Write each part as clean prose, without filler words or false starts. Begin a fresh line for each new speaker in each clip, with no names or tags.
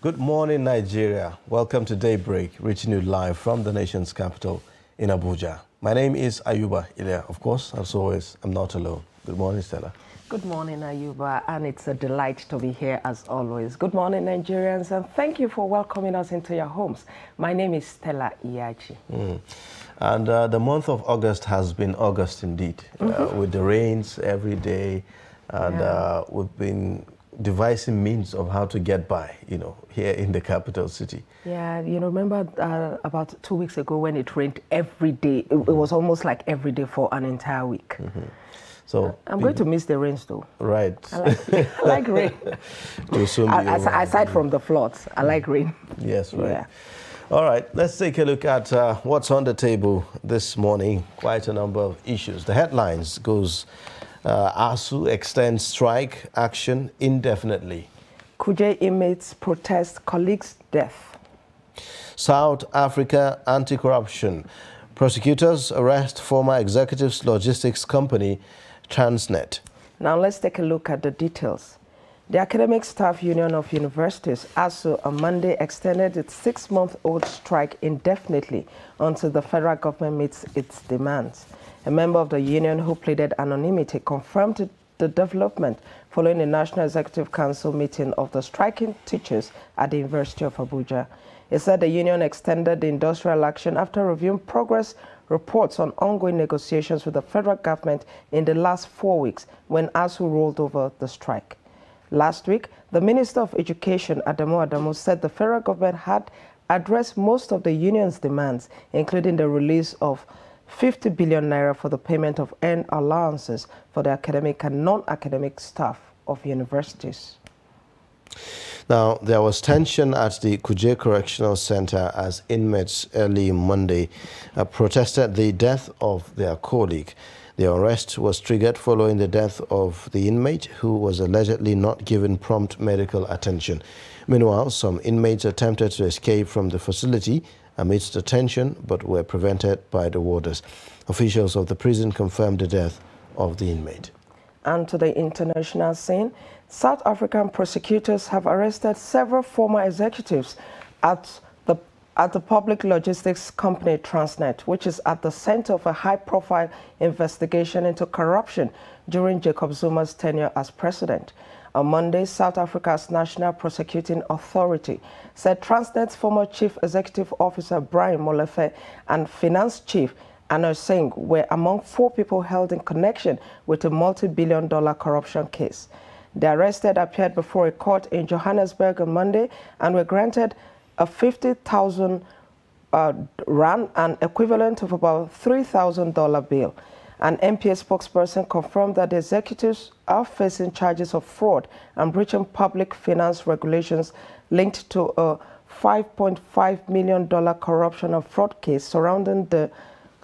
Good morning, Nigeria. Welcome to Daybreak, reaching you live from the nation's capital in Abuja. My name is Ayuba Ilya. Of course, as always, I'm not alone. Good morning, Stella.
Good morning, Ayuba, and it's a delight to be here as always. Good morning, Nigerians, and thank you for welcoming us into your homes. My name is Stella Iyachi.
And the month of August has been August indeed, with the rains every day, and we've been devising means of how to get by, here in the capital city.
Yeah, remember about 2 weeks ago when it rained every day? It was almost like every day for an entire week. So I'm going to miss the rains, though.
Right.
I like rain. Aside from the floods, I like rain.
Yes, right.
Yeah.
All right, let's take a look at what's on the table this morning. Quite a number of issues. The headlines goes, ASU extends strike action indefinitely.
Kuje inmates protest colleague's death.
South Africa anti-corruption. Prosecutors arrest former executives logistics company Transnet.
Now let's take a look at the details. The Academic Staff Union of Universities, ASU, on Monday extended its 6-month-old strike indefinitely until the federal government meets its demands. A member of the union who pleaded anonymity confirmed the development following a National Executive Council meeting of the striking teachers at the University of Abuja. It said the union extended the industrial action after reviewing progress reports on ongoing negotiations with the federal government in the last 4 weeks when ASU rolled over the strike. Last week, the Minister of Education, Adamu, said the federal government had addressed most of the union's demands, including the release of 50 billion naira for the payment of earned allowances for the academic and non-academic staff of universities.
Now, there was tension at the Kuje Correctional Center as inmates early Monday protested the death of their colleague. The arrest was triggered following the death of the inmate who was allegedly not given prompt medical attention. Meanwhile, some inmates attempted to escape from the facility amidst the tension but were prevented by the warders. Officials of the prison confirmed the death of the inmate.
And to the international scene, South African prosecutors have arrested several former executives at the public logistics company Transnet, which is at the center of a high-profile investigation into corruption during Jacob Zuma's tenure as president. On Monday, South Africa's National Prosecuting Authority said Transnet's former Chief Executive Officer Brian Molefe and Finance Chief Anna Singh were among 4 people held in connection with a multi-billion-dollar corruption case. The arrested appeared before a court in Johannesburg on Monday and were granted a 50,000 rand, an equivalent of about $3,000 bail. An MPA spokesperson confirmed that the executives are facing charges of fraud and breaching public finance regulations linked to a $5.5 million corruption and fraud case surrounding the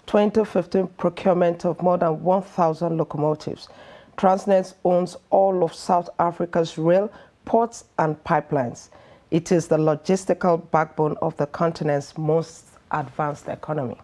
2015 procurement of more than 1,000 locomotives. Transnet owns all of South Africa's rail, ports, and pipelines. It is the logistical backbone of the continent's most advanced economy.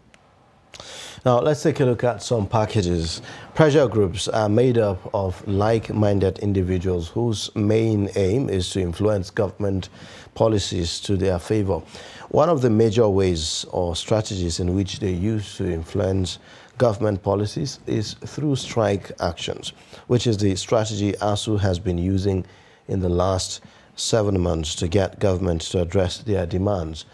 Now, let's take a look at some packages. Pressure groups are made up of like-minded individuals whose main aim is to influence government policies to their favor. One of the major ways or strategies in which they use to influence government policies is through strike actions, which is the strategy ASU has been using in the last 7 months to get government to address their demands.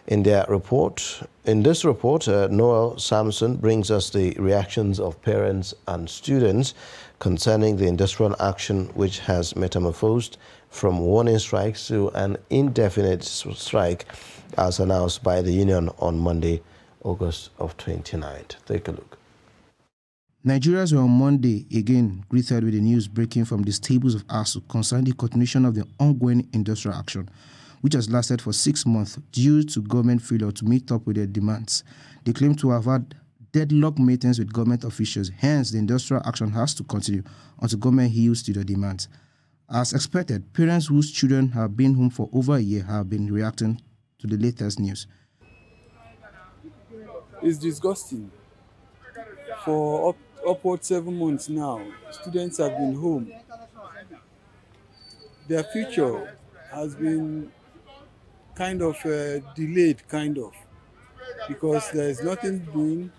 In this report, Noel Samson brings us the reactions of parents and students concerning the industrial action which has metamorphosed from warning strikes to an indefinite strike as announced by the union on Monday, August of 29th. Take a look.
Nigerians were on Monday again greeted with the news breaking from the stables of ASU concerning the continuation of the ongoing industrial action, which has lasted for 6 months due to government failure to meet up with their demands. They claim to have had deadlock meetings with government officials, hence the industrial action has to continue until government yields to their demands. As expected, parents whose children have been home for over a year have been reacting to the latest news.
It's disgusting. For upward 7 months now, students have been home. Their future has been kind of delayed, kind of, because there is nothing doing.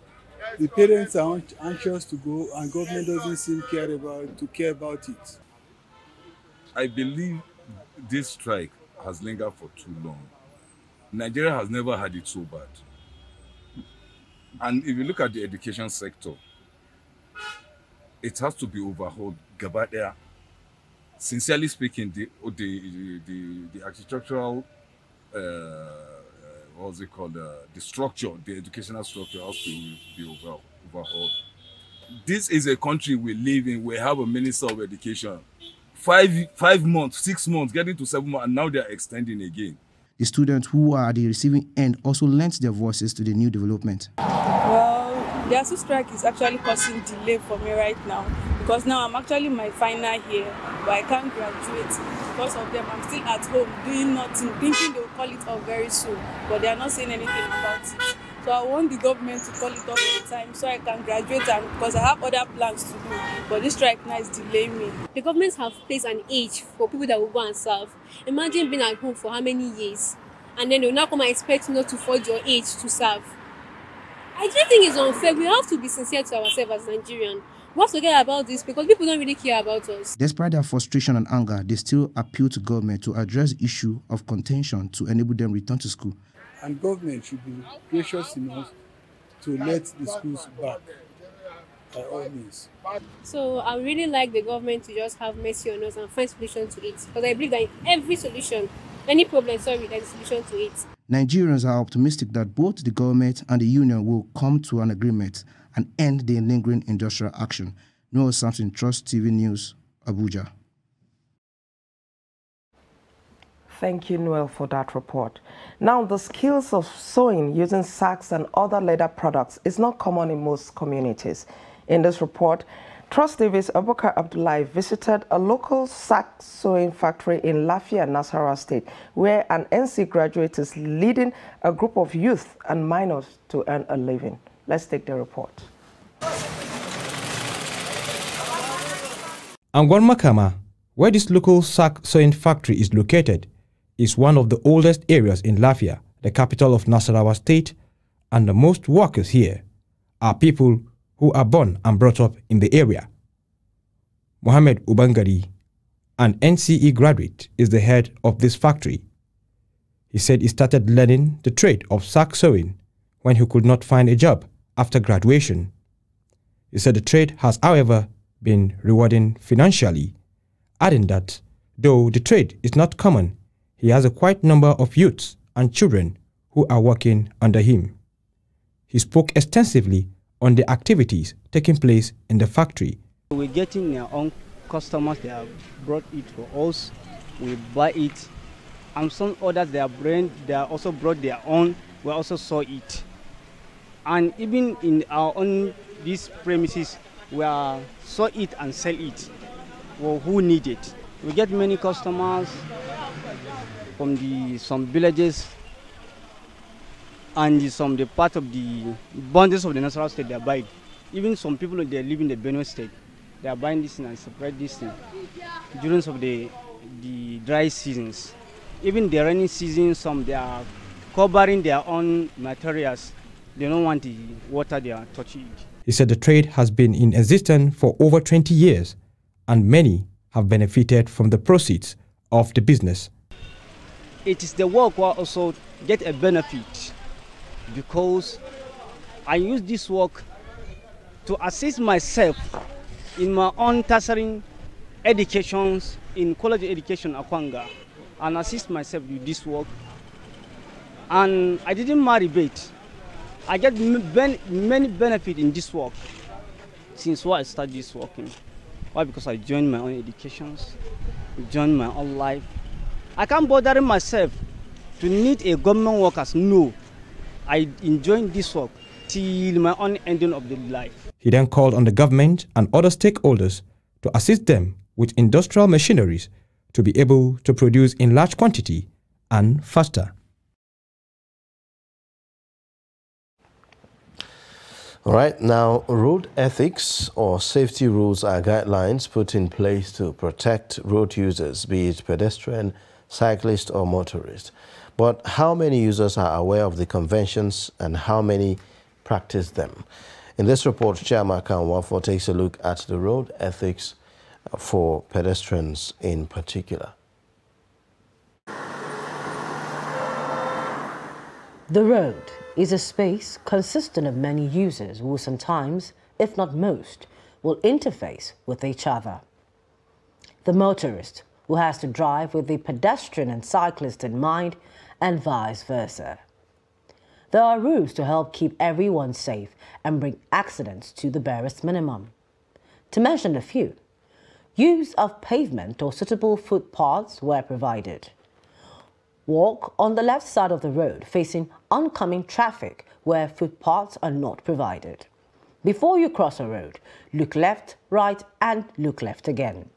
The parents are anxious to go, and government doesn't seem care about it.
I believe this strike has lingered for too long. Nigeria has never had it so bad. And if you look at the education sector, it has to be overhauled. Gabadea, sincerely speaking, the architectural, what's it called, the structure, the educational structure has to be overhauled. This is a country we live in. We have a minister of education. 5 months, 6 months, getting to 7 months, and now they're extending again.
The students who are at the receiving end also lent their voices to the new development.
Well, the ASUU strike is actually causing delay for me right now, because now I'm actually my final year, but I can't graduate because of them. I'm still at home doing nothing, thinking they will call it off very soon, but they are not saying anything about it. So I want the government to call it off all the time so I can graduate, and because I have other plans to do. But this strike now is delaying me.
The government have placed an age for people that will go and serve. Imagine being at home for how many years, and then they will now come and expect you not to forge your age to serve. I do think it's unfair. We have to be sincere to ourselves as Nigerians. We have to get about this because people don't really care about us.
Despite their frustration and anger, they still appeal to government to address the issue of contention to enable them return to school.
And government should be gracious enough to let the schools back by all means.
So I really like the government to just have mercy on us and find solution to it, because I believe that in every solution, any problem, there's a solution to it.
Nigerians are optimistic that both the government and the union will come to an agreement and end the lingering industrial action. Noah Sampson, Trust TV News, Abuja.
Thank you, Noel, for that report. Now, the skills of sewing using sacks and other leather products is not common in most communities. In this report, Trust TV's Abubakar Abdullahi visited a local sack sewing factory in Lafia, Nasarawa State, where an NC graduate is leading a group of youth and minors to earn a living. Let's take the report.
Angwan Makama, where this local sack sewing factory is located, is one of the oldest areas in Lafia, the capital of Nasarawa State, and the most workers here are people who are born and brought up in the area. Mohammed Ubangari, an NCE graduate, is the head of this factory. He said he started learning the trade of sack sewing when he could not find a job after graduation. He said the trade has, however, been rewarding financially, adding that though the trade is not common, he has a quite number of youths and children who are working under him. He spoke extensively on the activities taking place in the factory.
We're getting our own customers. They have brought it for us. We buy it. And some others, they also brought their own. We also saw it. And even in our own these premises, we saw it and sell it for who need it. We get many customers from some villages and the part of the boundaries of the Nasarawa State. They are buying. Even some people they live in the Benue State, they are buying this thing and spread this thing during some of the dry seasons. Even the rainy season, some they are covering their own materials. They don't want the water they are touching it.
He said the trade has been in existence for over 20 years and many have benefited from the proceeds of the business.
It is the work who also get a benefit because I use this work to assist myself in my own tertiary educations in college education Akwanga and assist myself with this work. And I didn't marry bait. I get many benefits in this work since I started this working. Why? Because I joined my own educations, joined my own life. I can't bother myself to need a government workers. No, I enjoy this work till my own ending of the life.
He then called on the government and other stakeholders to assist them with industrial machineries to be able to produce in large quantity and faster.
All right, now road ethics or safety rules are guidelines put in place to protect road users, be it pedestrian, cyclist or motorist. But how many users are aware of the conventions and how many practice them? In this report, Chiamaka Nwafo takes a look at the road ethics for pedestrians in particular.
The road is a space consisting of many users who sometimes, if not most, will interface with each other. The motorist, who has to drive with the pedestrian and cyclist in mind, and vice versa. There are rules to help keep everyone safe and bring accidents to the barest minimum. To mention a few, use of pavement or suitable footpaths where provided. Walk on the left side of the road facing oncoming traffic where footpaths are not provided. Before you cross a road, look left, right, and look left again.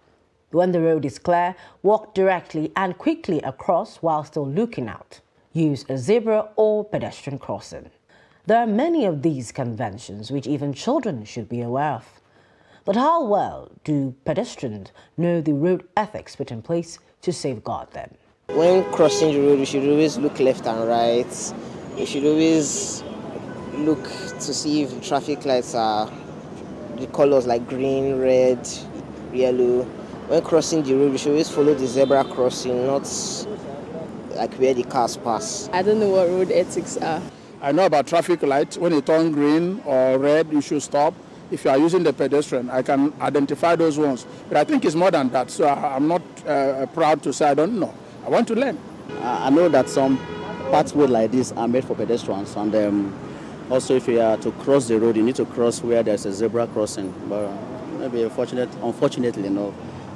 When the road is clear, walk directly and quickly across while still looking out. Use a zebra or pedestrian crossing. There are many of these conventions which even children should be aware of. But how well do pedestrians know the road ethics put in place to safeguard them?
When crossing the road, we should always look left and right. We should always look to see if the traffic lights are the colors like green, red, yellow. When crossing the road, we should always follow the zebra crossing, not like where the cars pass.
I don't know what road ethics are.
I know about traffic lights. When it turns green or red, you should stop. If you are using the pedestrian, I can identify those ones. But I think it's more than that, so I'm not proud to say I don't know. I want to learn.
I know that some pathways like this are made for pedestrians, and also if you are to cross the road, you need to cross where there's a zebra crossing. But maybe unfortunately,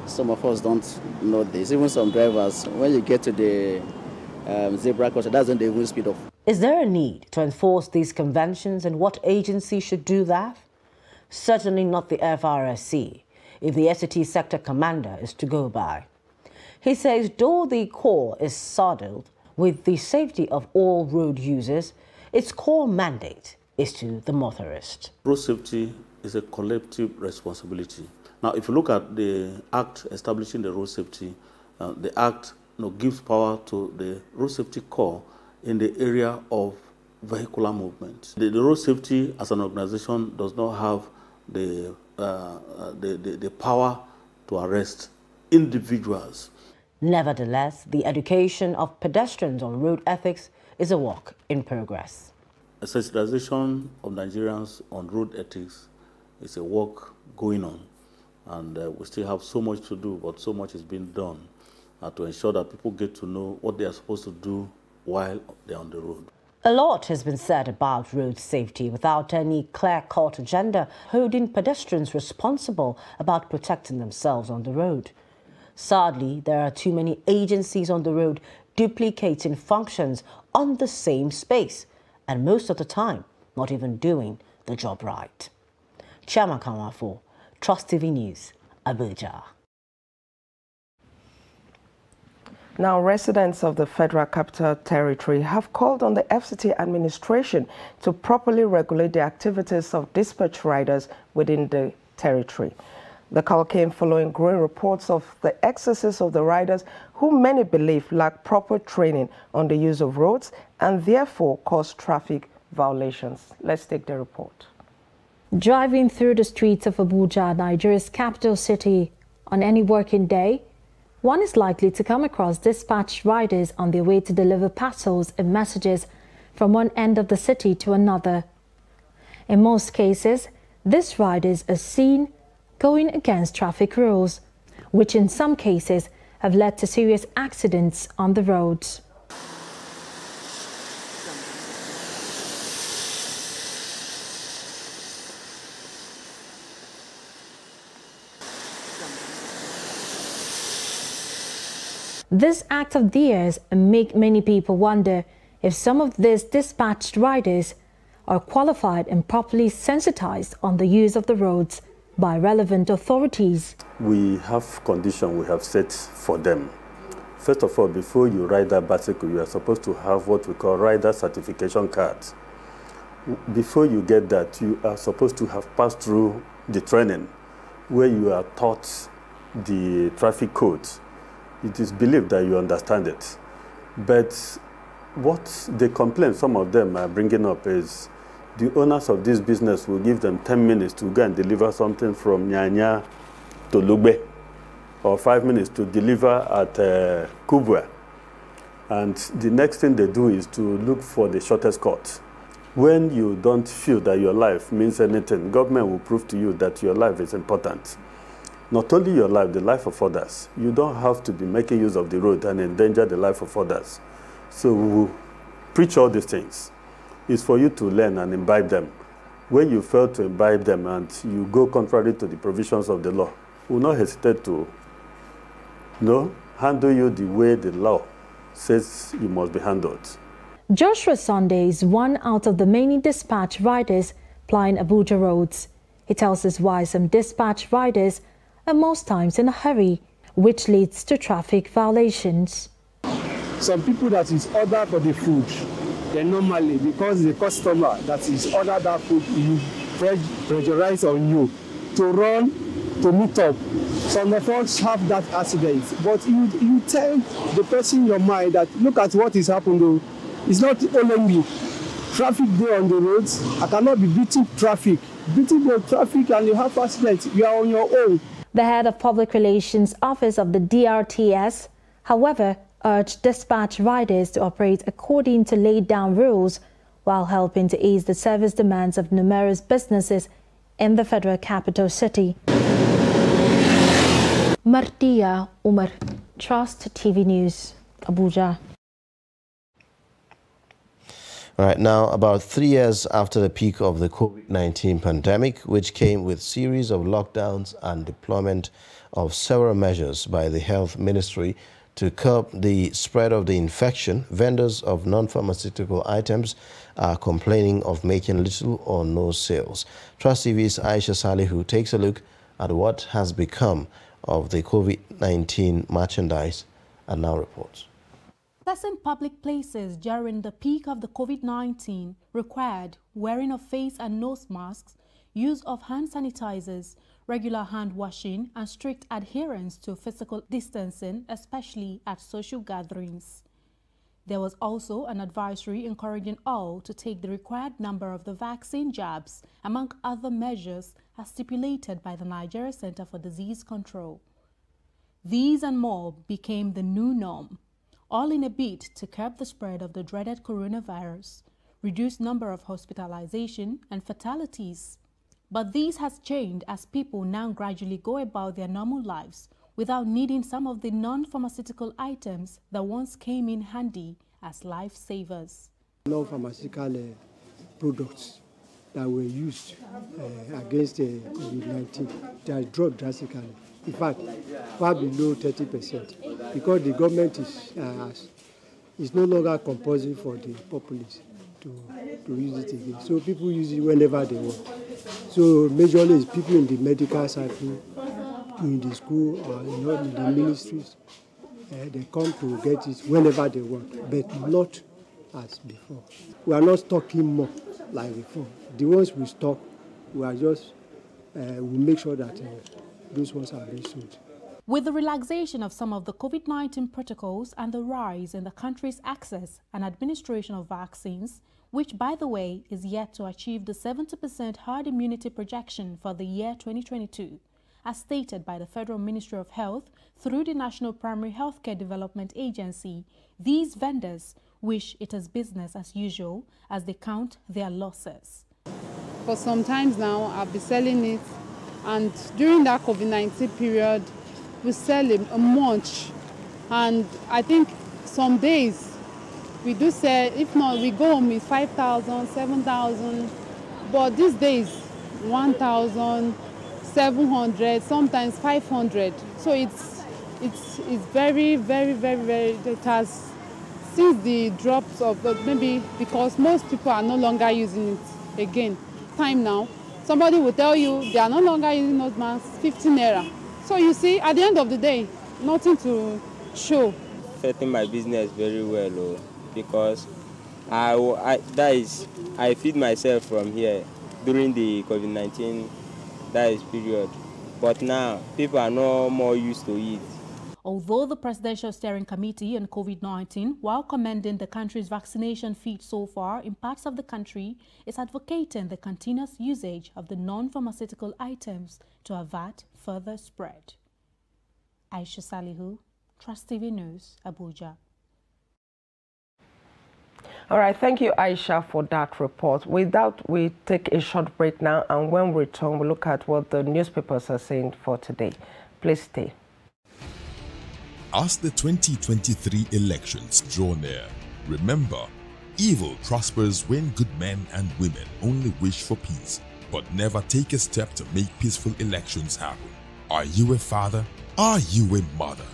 some of us don't know this. Even some drivers, when you get to the zebra crossing, that's when they will speed up.
Is there a need to enforce these conventions, and what agency should do that? Certainly not the FRSC, if the SCT sector commander is to go by. He says though the Corps is saddled with the safety of all road users, its core mandate is to the motorist.
Road safety is a collective responsibility. Now, if you look at the Act establishing the road safety, the Act gives power to the Road Safety Corps in the area of vehicular movement. The road safety as an organization does not have the power to arrest individuals.
Nevertheless, the education of pedestrians on road ethics is a work in progress.
A sensitization of Nigerians on road ethics is a work going on, and we still have so much to do, but so much is being done to ensure that people get to know what they are supposed to do while they're on the road.
A lot has been said about road safety without any clear-cut agenda holding pedestrians responsible about protecting themselves on the road. Sadly, there are too many agencies on the road duplicating functions on the same space, and most of the time, not even doing the job right. Chiamaka Nwafo, Trust TV News, Abuja.
Now, residents of the Federal Capital Territory have called on the FCT administration to properly regulate the activities of dispatch riders within the territory. The call came following growing reports of the excesses of the riders, who many believe lack proper training on the use of roads and therefore cause traffic violations. Let's take the report.
Driving through the streets of Abuja, Nigeria's capital city, on any working day, one is likely to come across dispatch riders on their way to deliver parcels and messages from one end of the city to another. In most cases, these riders are seen going against traffic rules, which in some cases have led to serious accidents on the roads. This act of theirs make many people wonder if some of these dispatched riders are qualified and properly sensitized on the use of the roads by relevant authorities.
We have conditions we have set for them. First of all, before you ride that bicycle, you are supposed to have what we call rider certification cards. Before you get that, you are supposed to have passed through the training where you are taught the traffic codes. It is believed that you understand it. But
what the complaint some of them are bringing up is the owners of this business will give them 10 minutes to go and deliver something from Nyanya to Lugbe, or 5 minutes to deliver at Kubwa. And the next thing they do is to look for the shortest cut. When you don't feel that your life means anything, government will prove to you that your life is important. Not only your life, the life of others. You don't have to be making use of the road and endanger the life of others. So we will preach all these things. It's for you to learn and imbibe them. When you fail to imbibe them and you go contrary to the provisions of the law, we will not hesitate to handle you the way the law says you must be handled.
Joshua Sunday is one out of the many dispatch riders plying Abuja roads. He tells us why some dispatch riders are most times in a hurry, which leads to traffic violations.
Some people that is ordered for the food, they normally, because the customer that is ordered that food, you pressurize on you to run, to meet up. Some of us have that accident, but you tell the person in your mind that look at what is happening though. It's not only me. Traffic there on the roads, I cannot be beating traffic. Beating the traffic and you have accident, you are on your own.
The head of Public Relations Office of the DRTS, however, urged dispatch riders to operate according to laid down rules while helping to ease the service demands of numerous businesses in the Federal Capital City. Martia Umar, Trust TV News, Abuja.
All right, now about 3 years after the peak of the COVID-19 pandemic, which came with series of lockdowns and deployment of several measures by the Health Ministry to curb the spread of the infection, vendors of non-pharmaceutical items are complaining of making little or no sales. Trust TV's Aisha Salihu takes a look at what has become of the COVID-19 merchandise and now reports.
Accessing public places during the peak of the COVID-19 required wearing of face and nose masks, use of hand sanitizers, regular hand washing, and strict adherence to physical distancing, especially at social gatherings. There was also an advisory encouraging all to take the required number of the vaccine jabs, among other measures as stipulated by the Nigeria Center for Disease Control. These and more became the new norm, all in a bid to curb the spread of the dreaded coronavirus, reduce number of hospitalization and fatalities. But this has changed as people now gradually go about their normal lives without needing some of the non-pharmaceutical items that once came in handy as lifesavers.
Non-pharmaceutical products that were used against COVID-19, they are dropped drastically. In fact, far below 30%, because the government is no longer compulsory for the populace to use it again. So people use it whenever they want. So majorly it's people in the medical cycle, in the school, or in the ministries. They come to get it whenever they want, but not as before. We are not stocking more like before. The ones we stock, we are just we make sure that those ones are being sold.
With the relaxation of some of the COVID-19 protocols and the rise in the country's access and administration of vaccines, which, by the way, is yet to achieve the 70% herd immunity projection for the year 2022, as stated by the Federal Ministry of Health through the National Primary Healthcare Development Agency, these vendors wish it is business as usual as they count their losses.
For some times now, I've been selling it, and during that COVID-19 period, we sell a much, and I think some days we do sell, if not, we go home with 5,000, 7,000, but these days, 1,700, sometimes 500. So it's very, very, very, very, it has, since the drops of, maybe because most people are no longer using it again. Time now, somebody will tell you they are no longer using those masks, 15 naira. So you see, at the end of the day, nothing to show.
Affecting my business very well, because I feed myself from here during the COVID-19 period. But now, people are no more used to it.
Although the Presidential Steering Committee on COVID-19, while commending the country's vaccination feat so far in parts of the country, is advocating the continuous usage of the non-pharmaceutical items to avert further spread. Aisha Salihu, Trust TV News, Abuja.
All right, thank you, Aisha, for that report. With that, we take a short break now, and when we return, we'll look at what the newspapers are saying for today. Please stay.
As the 2023 elections draw near, remember, evil prospers when good men and women only wish for peace, but never take a step to make peaceful elections happen. Are you a father? Are you a mother?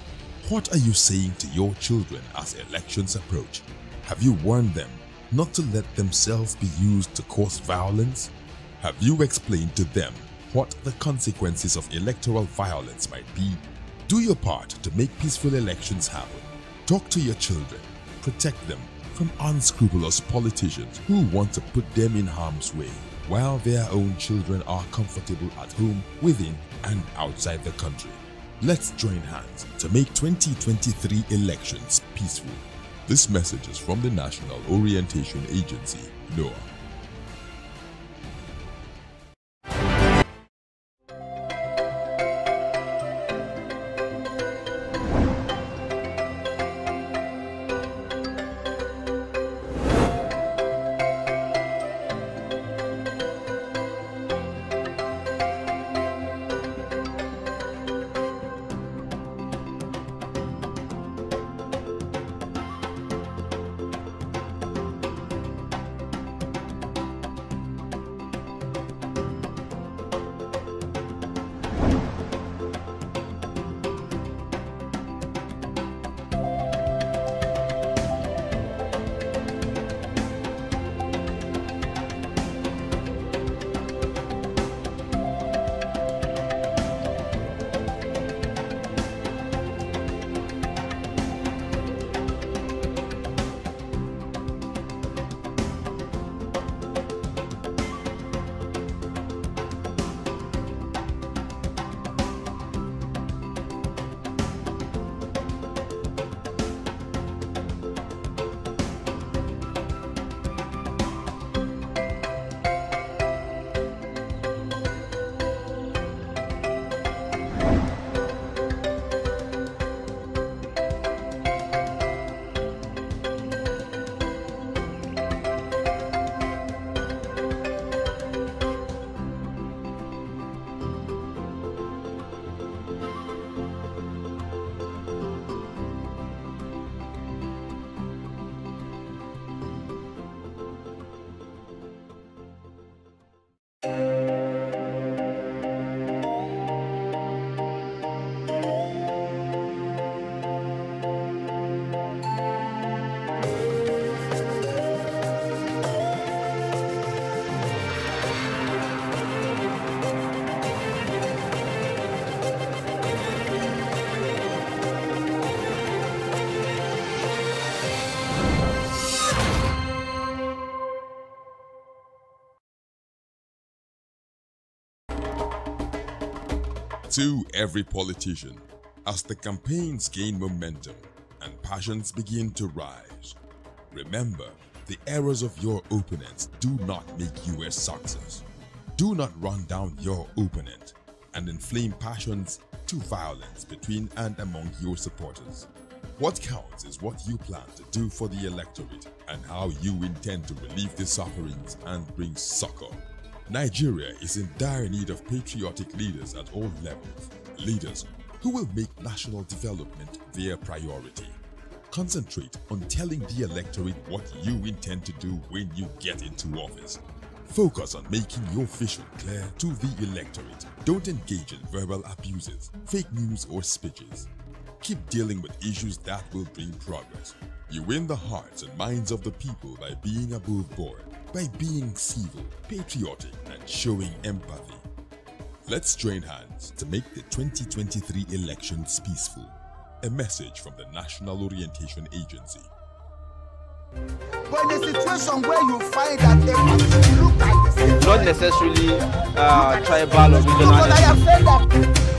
What are you saying to your children as elections approach? Have you warned them not to let themselves be used to cause violence? Have you explained to them what the consequences of electoral violence might be? Do your part to make peaceful elections happen. Talk to your children. Protect them from unscrupulous politicians who want to put them in harm's way, while their own children are comfortable at home, within and outside the country. Let's join hands to make 2023 elections peaceful. This message is from the National Orientation Agency, NOAA. To every politician, as the campaigns gain momentum and passions begin to rise, remember, the errors of your opponents do not make you a success. Do not run down your opponent and inflame passions to violence between and among your supporters. What counts is what you plan to do for the electorate and how you intend to relieve the sufferings and bring succor. Nigeria is in dire need of patriotic leaders at all levels, leaders who will make national development their priority. Concentrate on telling the electorate what you intend to do when you get into office. Focus on making your vision clear to the electorate. Don't engage in verbal abuses, fake news or speeches. Keep dealing with issues that will bring progress. You win the hearts and minds of the people by being above board, by being civil, patriotic, and showing empathy. Let's join hands to make the 2023 elections peaceful. A message from the National Orientation Agency.
But in a situation where you find that they look like the same,
not necessarily tribal or regional.
I have said that.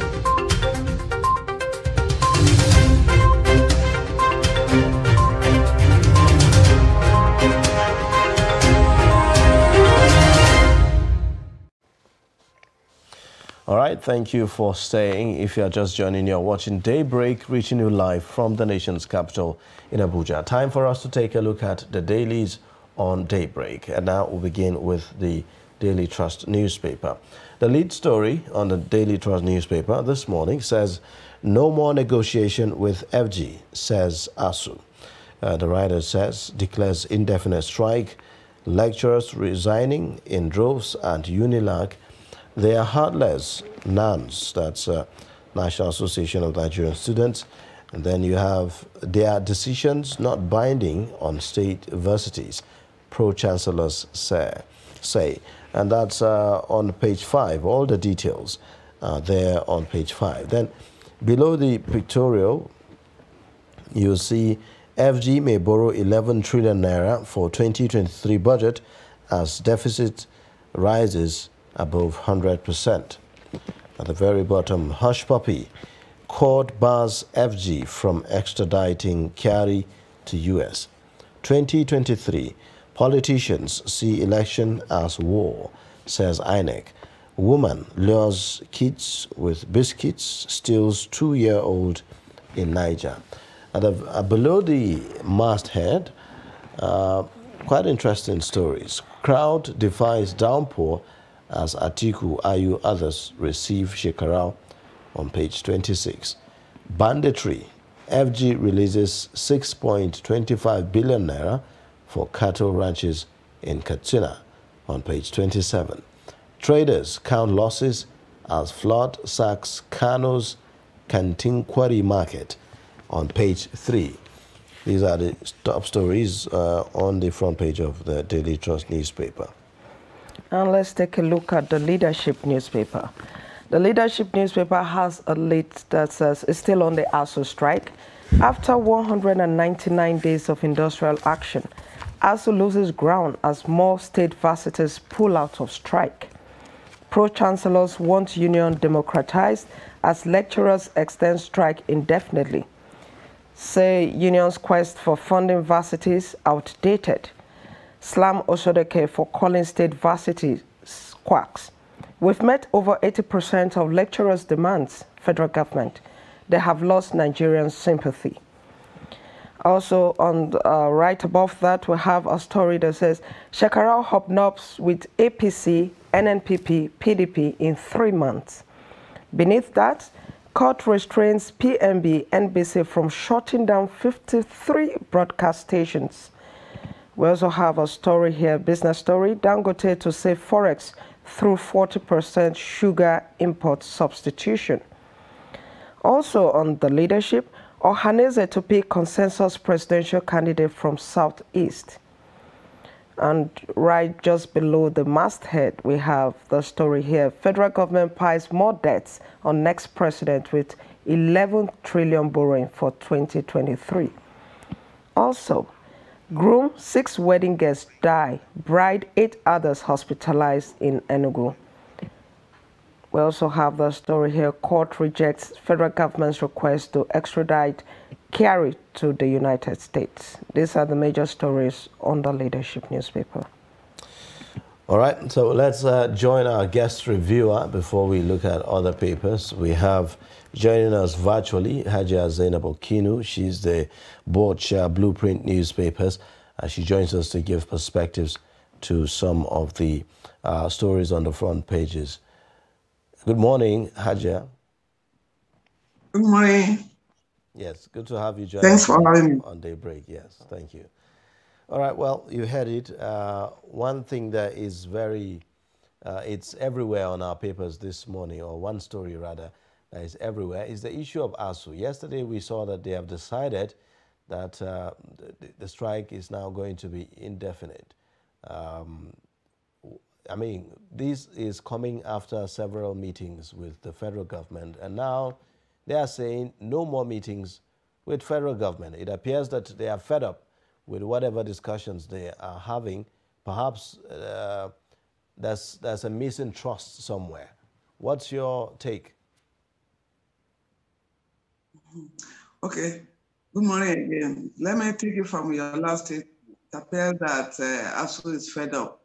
All right, thank you for staying. If you are just joining, you're watching Daybreak, reaching you live from the nation's capital in Abuja. Time for us to take a look at the dailies on Daybreak. And now we'll begin with the Daily Trust newspaper. The lead story on the Daily Trust newspaper this morning says, "No more negotiation with FG," says ASU. The writer says, declares indefinite strike, lecturers resigning in droves, and UNILAG. They are heartless NANS, that's National Association of Nigerian Students. And then you have their decisions not binding on state universities, pro-chancellors say. And that's on page 5. All the details are there on page 5. Then below the pictorial, you'll see FG may borrow 11 trillion naira for 2023 budget as deficit rises above 100%. At the very bottom, hush puppy, court bars FG from extraditing Kyari to US. 2023, politicians see election as war, says INEC. Woman lures kids with biscuits, steals 2-year-old in Niger. And below the masthead, quite interesting stories. Crowd defies downpour as Atiku, Ayu, others receive Shekarau on page 26. Banditry. FG releases 6.25 billion naira for cattle ranches in Katsina on page 27. Traders count losses as flood sacks Kano's Kantinkwari market on page 3. These are the top stories on the front page of the Daily Trust newspaper.
And let's take a look at the Leadership newspaper. The Leadership newspaper has a lead that says it's still on the ASU strike. After 199 days of industrial action, ASU loses ground as more state varsities pull out of strike. Pro-chancellors want union democratized as lecturers extend strike indefinitely. Say unions' quest for funding varsities outdated. Slam Osodeke for calling state varsity quacks. We've met over 80% of lecturers' demands, federal government. They have lost Nigerian sympathy. Also, on right above that, we have a story that says, Shekarau hobnobs with APC, NNPP, PDP in 3 months. Beneath that, court restrains PMB, NBC from shutting down 53 broadcast stations. We also have a story here, business story, Dangote to save Forex through 40% sugar import substitution. Also on the Leadership, Ohaneze to pick consensus presidential candidate from Southeast. And right just below the masthead, we have the story here. Federal government piles more debts on next president with 11 trillion borrowing for 2023. Also, groom, 6 wedding guests die. Bride, 8 others hospitalized in Enugu. We also have the story here. Court rejects federal government's request to extradite Kyari to the United States. These are the major stories on the Leadership newspaper.
All right, so let's join our guest reviewer before we look at other papers. We have joining us virtually Hajia Zainab Okinu. She's the board chair Blueprint Newspapers. She joins us to give perspectives to some of the stories on the front pages. Good morning, Hajia.
Good morning.
Yes, good to have you join
Thanks
us
for having me.
on Daybreak. Yes, thank you. All right, well, you heard it. One thing that is very, it's everywhere on our papers this morning, or one story rather, that is everywhere, is the issue of ASU. Yesterday we saw that they have decided that the strike is now going to be indefinite. I mean, this is coming after several meetings with the federal government, and now they are saying no more meetings with federal government. It appears that they are fed up with whatever discussions they are having. Perhaps there's a missing trust somewhere. What's your take?
Okay. Good morning again. Let me take it from your last statement. It appears that ASU is fed up.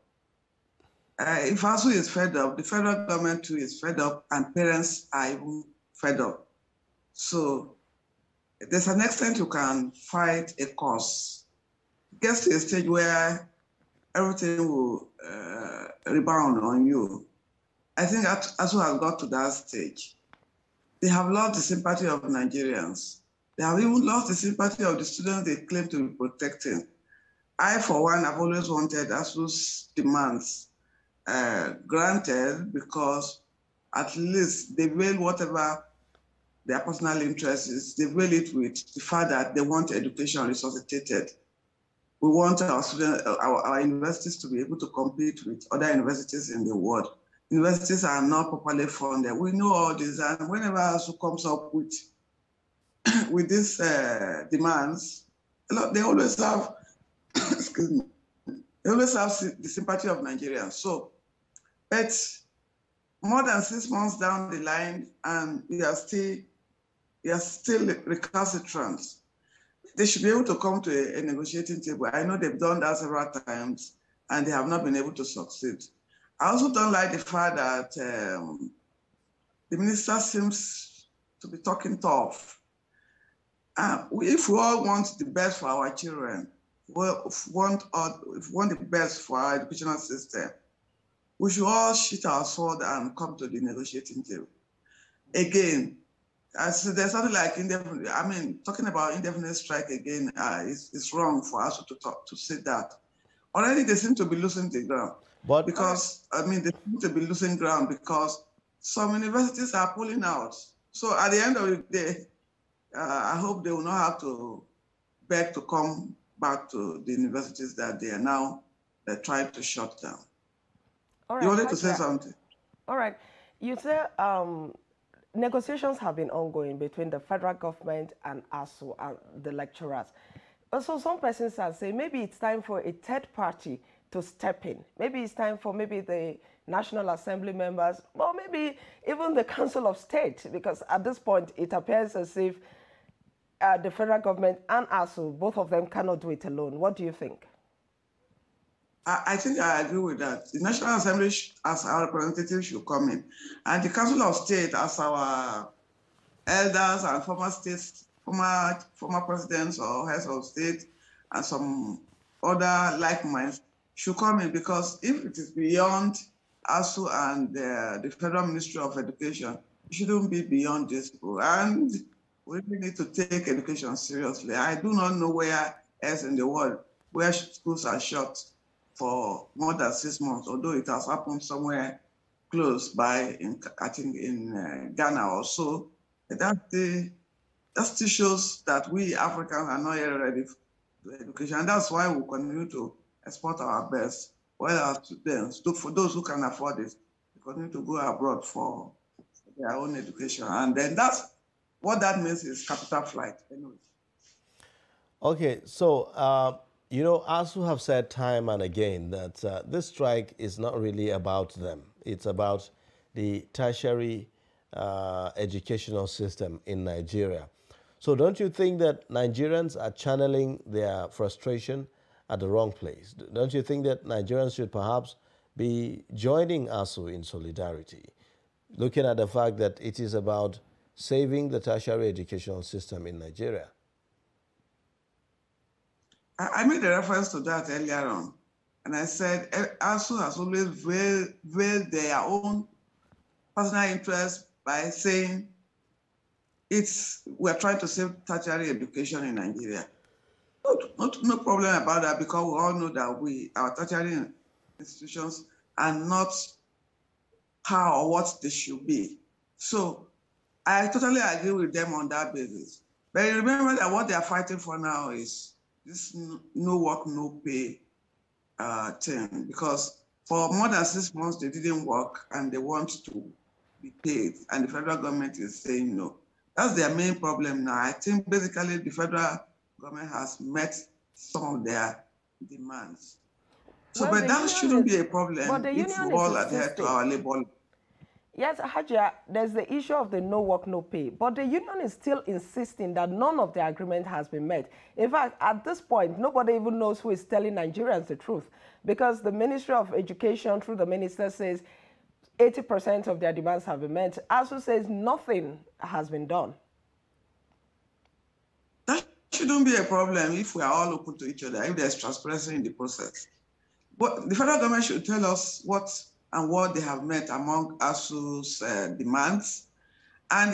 If ASU is fed up, the federal government too is fed up, and parents are even fed up. So there's an extent you can fight a cause. It gets to a stage where everything will rebound on you. I think ASU has got to that stage. They have lost the sympathy of Nigerians. They have even lost the sympathy of the students they claim to be protecting. I, for one, have always wanted ASU's demands granted, because at least they veil whatever their personal interest is, they veil it with the fact that they want education resuscitated. We want our students, our universities to be able to compete with other universities in the world. Universities are not properly funded. We know all this, and whenever ASU comes up with these demands, they always have, excuse me, they always have the sympathy of Nigerians. So, but more than 6 months down the line, and we are still recalcitrant. They should be able to come to a negotiating table. I know they've done that several times, and they have not been able to succeed. I also don't like the fact that the minister seems to be talking tough. If we all want the best for our children, if we want the best for our educational system, we should all sheath our sword and come to the negotiating table. Again, there's something like indefinite. I mean, talking about indefinite strike again is wrong for us to say that. Already they seem to be losing the ground. But because they seem to be losing ground because some universities are pulling out. So at the end of the day, I hope they will not have to beg to come back to the universities that they are now trying to shut down.
All right,
you wanted to say something?
All right. You say negotiations have been ongoing between the federal government and ASU and the lecturers. So some persons are saying maybe it's time for a third party to step in. Maybe it's time for the National Assembly members, or maybe even the Council of State, because at this point it appears as if the federal government and ASU, both of them cannot do it alone. What do you think?
I think I agree with that. The National Assembly as our representative should come in, and the Council of State as our elders and former presidents or heads of state and some other like minds should come in, because if it is beyond ASU and the Federal Ministry of Education, it shouldn't be beyond this people. And we really need to take education seriously. I do not know where else in the world where schools are shut for more than 6 months, although it has happened somewhere close by, I think in Ghana or so. That still shows that we Africans are not yet ready to education. And that's why we continue to export our best, while our students, for those who can afford it, they continue to go abroad for their own education. And then that's what that means is capital flight. Anyway.
Okay, so ASU have said time and again that this strike is not really about them. It's about the tertiary educational system in Nigeria. So don't you think that Nigerians are channeling their frustration at the wrong place? Don't you think that Nigerians should perhaps be joining ASU in solidarity, looking at the fact that it is about saving the tertiary educational system in Nigeria?
I made a reference to that earlier on, and I said ASU has always veiled their own personal interest by saying we're trying to save tertiary education in Nigeria. No problem about that, because we all know that our tertiary institutions are not how or what they should be. So I totally agree with them on that basis. But remember that what they are fighting for now is this no work, no pay thing, because for more than 6 months they didn't work and they want to be paid, and the federal government is saying no. That's their main problem now. I think basically the federal government has met some of their demands. So, but that shouldn't be a problem if we all adhere to our labor.
Yes, Hajia, there's the issue of the no work, no pay, but the union is still insisting that none of the agreement has been met. In fact, at this point, nobody even knows who is telling Nigerians the truth, because the Ministry of Education, through the minister, says 80% of their demands have been met. ASU says nothing has been done.
That shouldn't be a problem if we are all open to each other, if there's transparency in the process. But the federal government should tell us what they have met among ASU's demands. And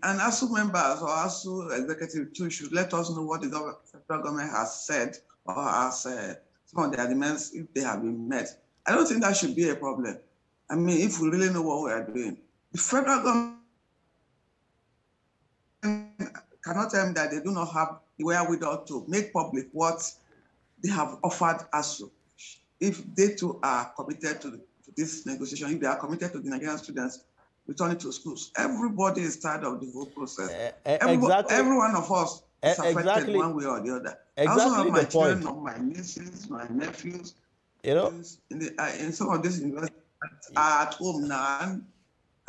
ASU members or ASU executive too should let us know what the federal government has said or has some of their demands, if they have been met. I don't think that should be a problem. I mean, if we really know what we are doing. The federal government cannot tell them that they do not have the wherewithal to make public what they have offered ASU. If they too are committed to this negotiation, if they are committed to the Nigerian students returning to schools, everybody is tired of the whole process.
Exactly.
Every one of us is affected one way or the other. I also have my children, my nieces, my nephews, in some of these universities are at home now,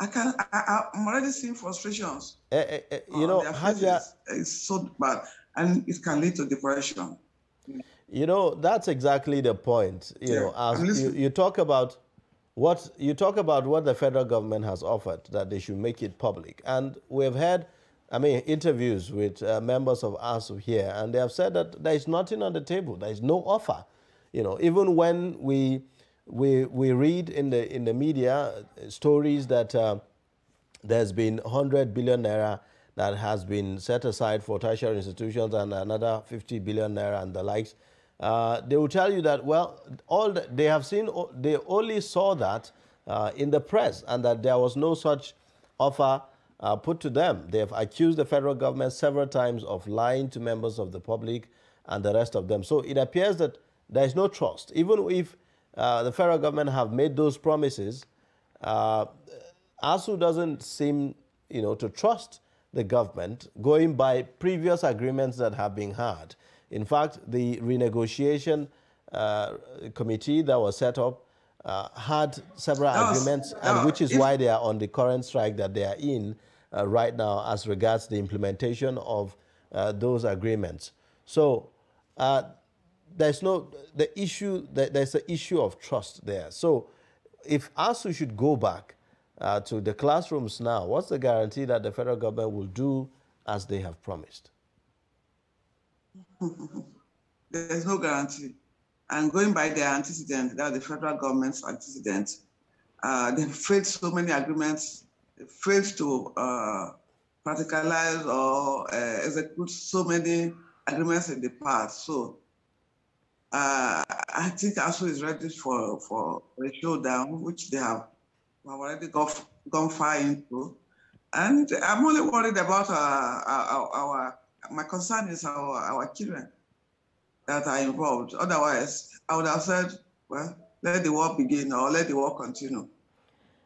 and I'm already seeing frustrations.
Hajia,
it's so bad, and it can lead to depression.
That's exactly the point. As you talk about what the federal government has offered, that they should make it public, and we've had, interviews with members of ASU here, and they have said that there is nothing on the table. There is no offer. Even when we read in the media stories that there's been 100 billion naira that has been set aside for tertiary institutions and another 50 billion naira and the likes. They will tell you that, well, they only saw that in the press, and that there was no such offer put to them. They have accused the federal government several times of lying to members of the public and the rest of them. So it appears that there is no trust. Even if the federal government have made those promises, ASU doesn't seem, to trust the government, going by previous agreements that have been had. In fact, the renegotiation committee that was set up had several agreements, and which is why they are on the current strike that they are in right now as regards the implementation of those agreements. So there's an issue of trust there. So if ASU should go back to the classrooms now, what's the guarantee that the federal government will do as they have promised?
There's no guarantee. And going by their antecedent, that the federal government's antecedent, they failed so many agreements, they failed to practicalize or execute so many agreements in the past. So I think ASU is ready for a showdown, which they have already gone far into. And I'm only worried about my concern is our children that are involved. Otherwise, I would have said, well, let the war begin or let the war continue.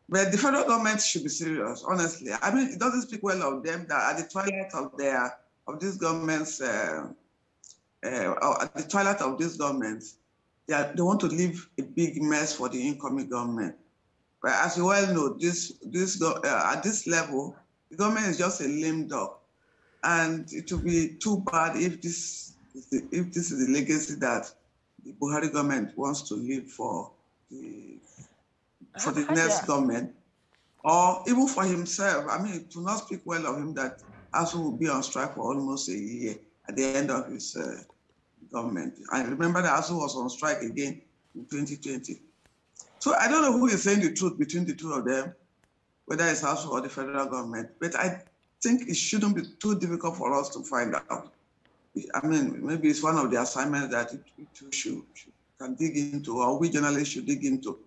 But the federal government should be serious, honestly. I mean, it doesn't speak well of them that at the twilight of this government's, at the twilight of this government, they want to leave a big mess for the incoming government. But as you well know, at this level, the government is just a lame duck. And it would be too bad if this is the legacy that the Buhari government wants to leave for the next government, or even for himself. I mean, to not speak well of him, that ASU will be on strike for almost a year at the end of his government. I remember that ASU was on strike again in 2020. So I don't know who is saying the truth between the two of them, whether it's ASU or the federal government, but I think it shouldn't be too difficult for us to find out. I mean, maybe it's one of the assignments that you can dig into, or we journalists should dig into.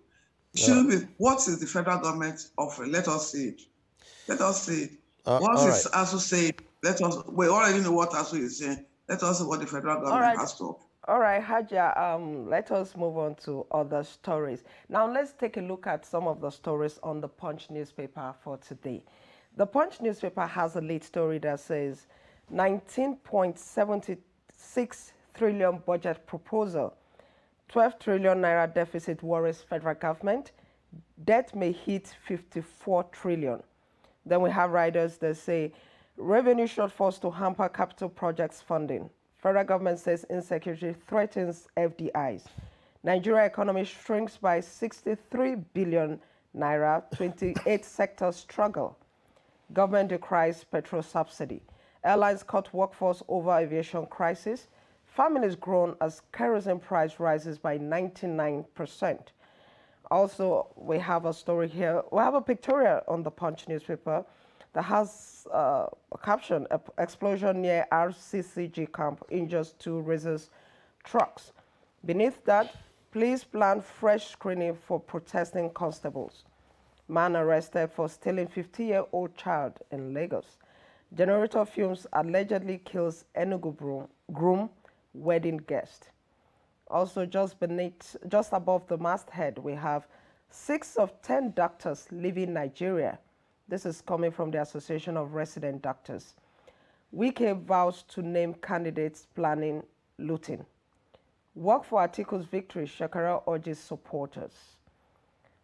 It shouldn't be, what is the federal government offering? Let us see it. Let us see it. What is ASU saying? We already know what ASU is saying. Let us see what the federal government has to offer.
All right, Hajia, let us move on to other stories. Now, let's take a look at some of the stories on the Punch newspaper for today. The Punch newspaper has a lead story that says 19.76 trillion budget proposal, 12 trillion naira deficit worries federal government, debt may hit 54 trillion. Then we have riders that say revenue shortfalls to hamper capital projects funding. Federal government says insecurity threatens FDIs. Nigeria economy shrinks by 63 billion naira, 28 sectors struggle. Government decries petrol subsidy. Airlines cut workforce over aviation crisis. Families groan as kerosene price rises by 99%. Also, we have a story here. We have a pictorial on the Punch newspaper that has a caption, explosion near RCCG camp injures 2 razors trucks. Beneath that, please plan fresh screening for protesting constables. Man arrested for stealing 50-year-old child in Lagos. Generator fumes allegedly kills Enugu groom wedding guest. Also, just above the masthead, we have 6 of 10 doctors leaving Nigeria. This is coming from the Association of Resident Doctors. Wike vows to name candidates planning looting. Work for Atiku's victory, Shakara urges supporters.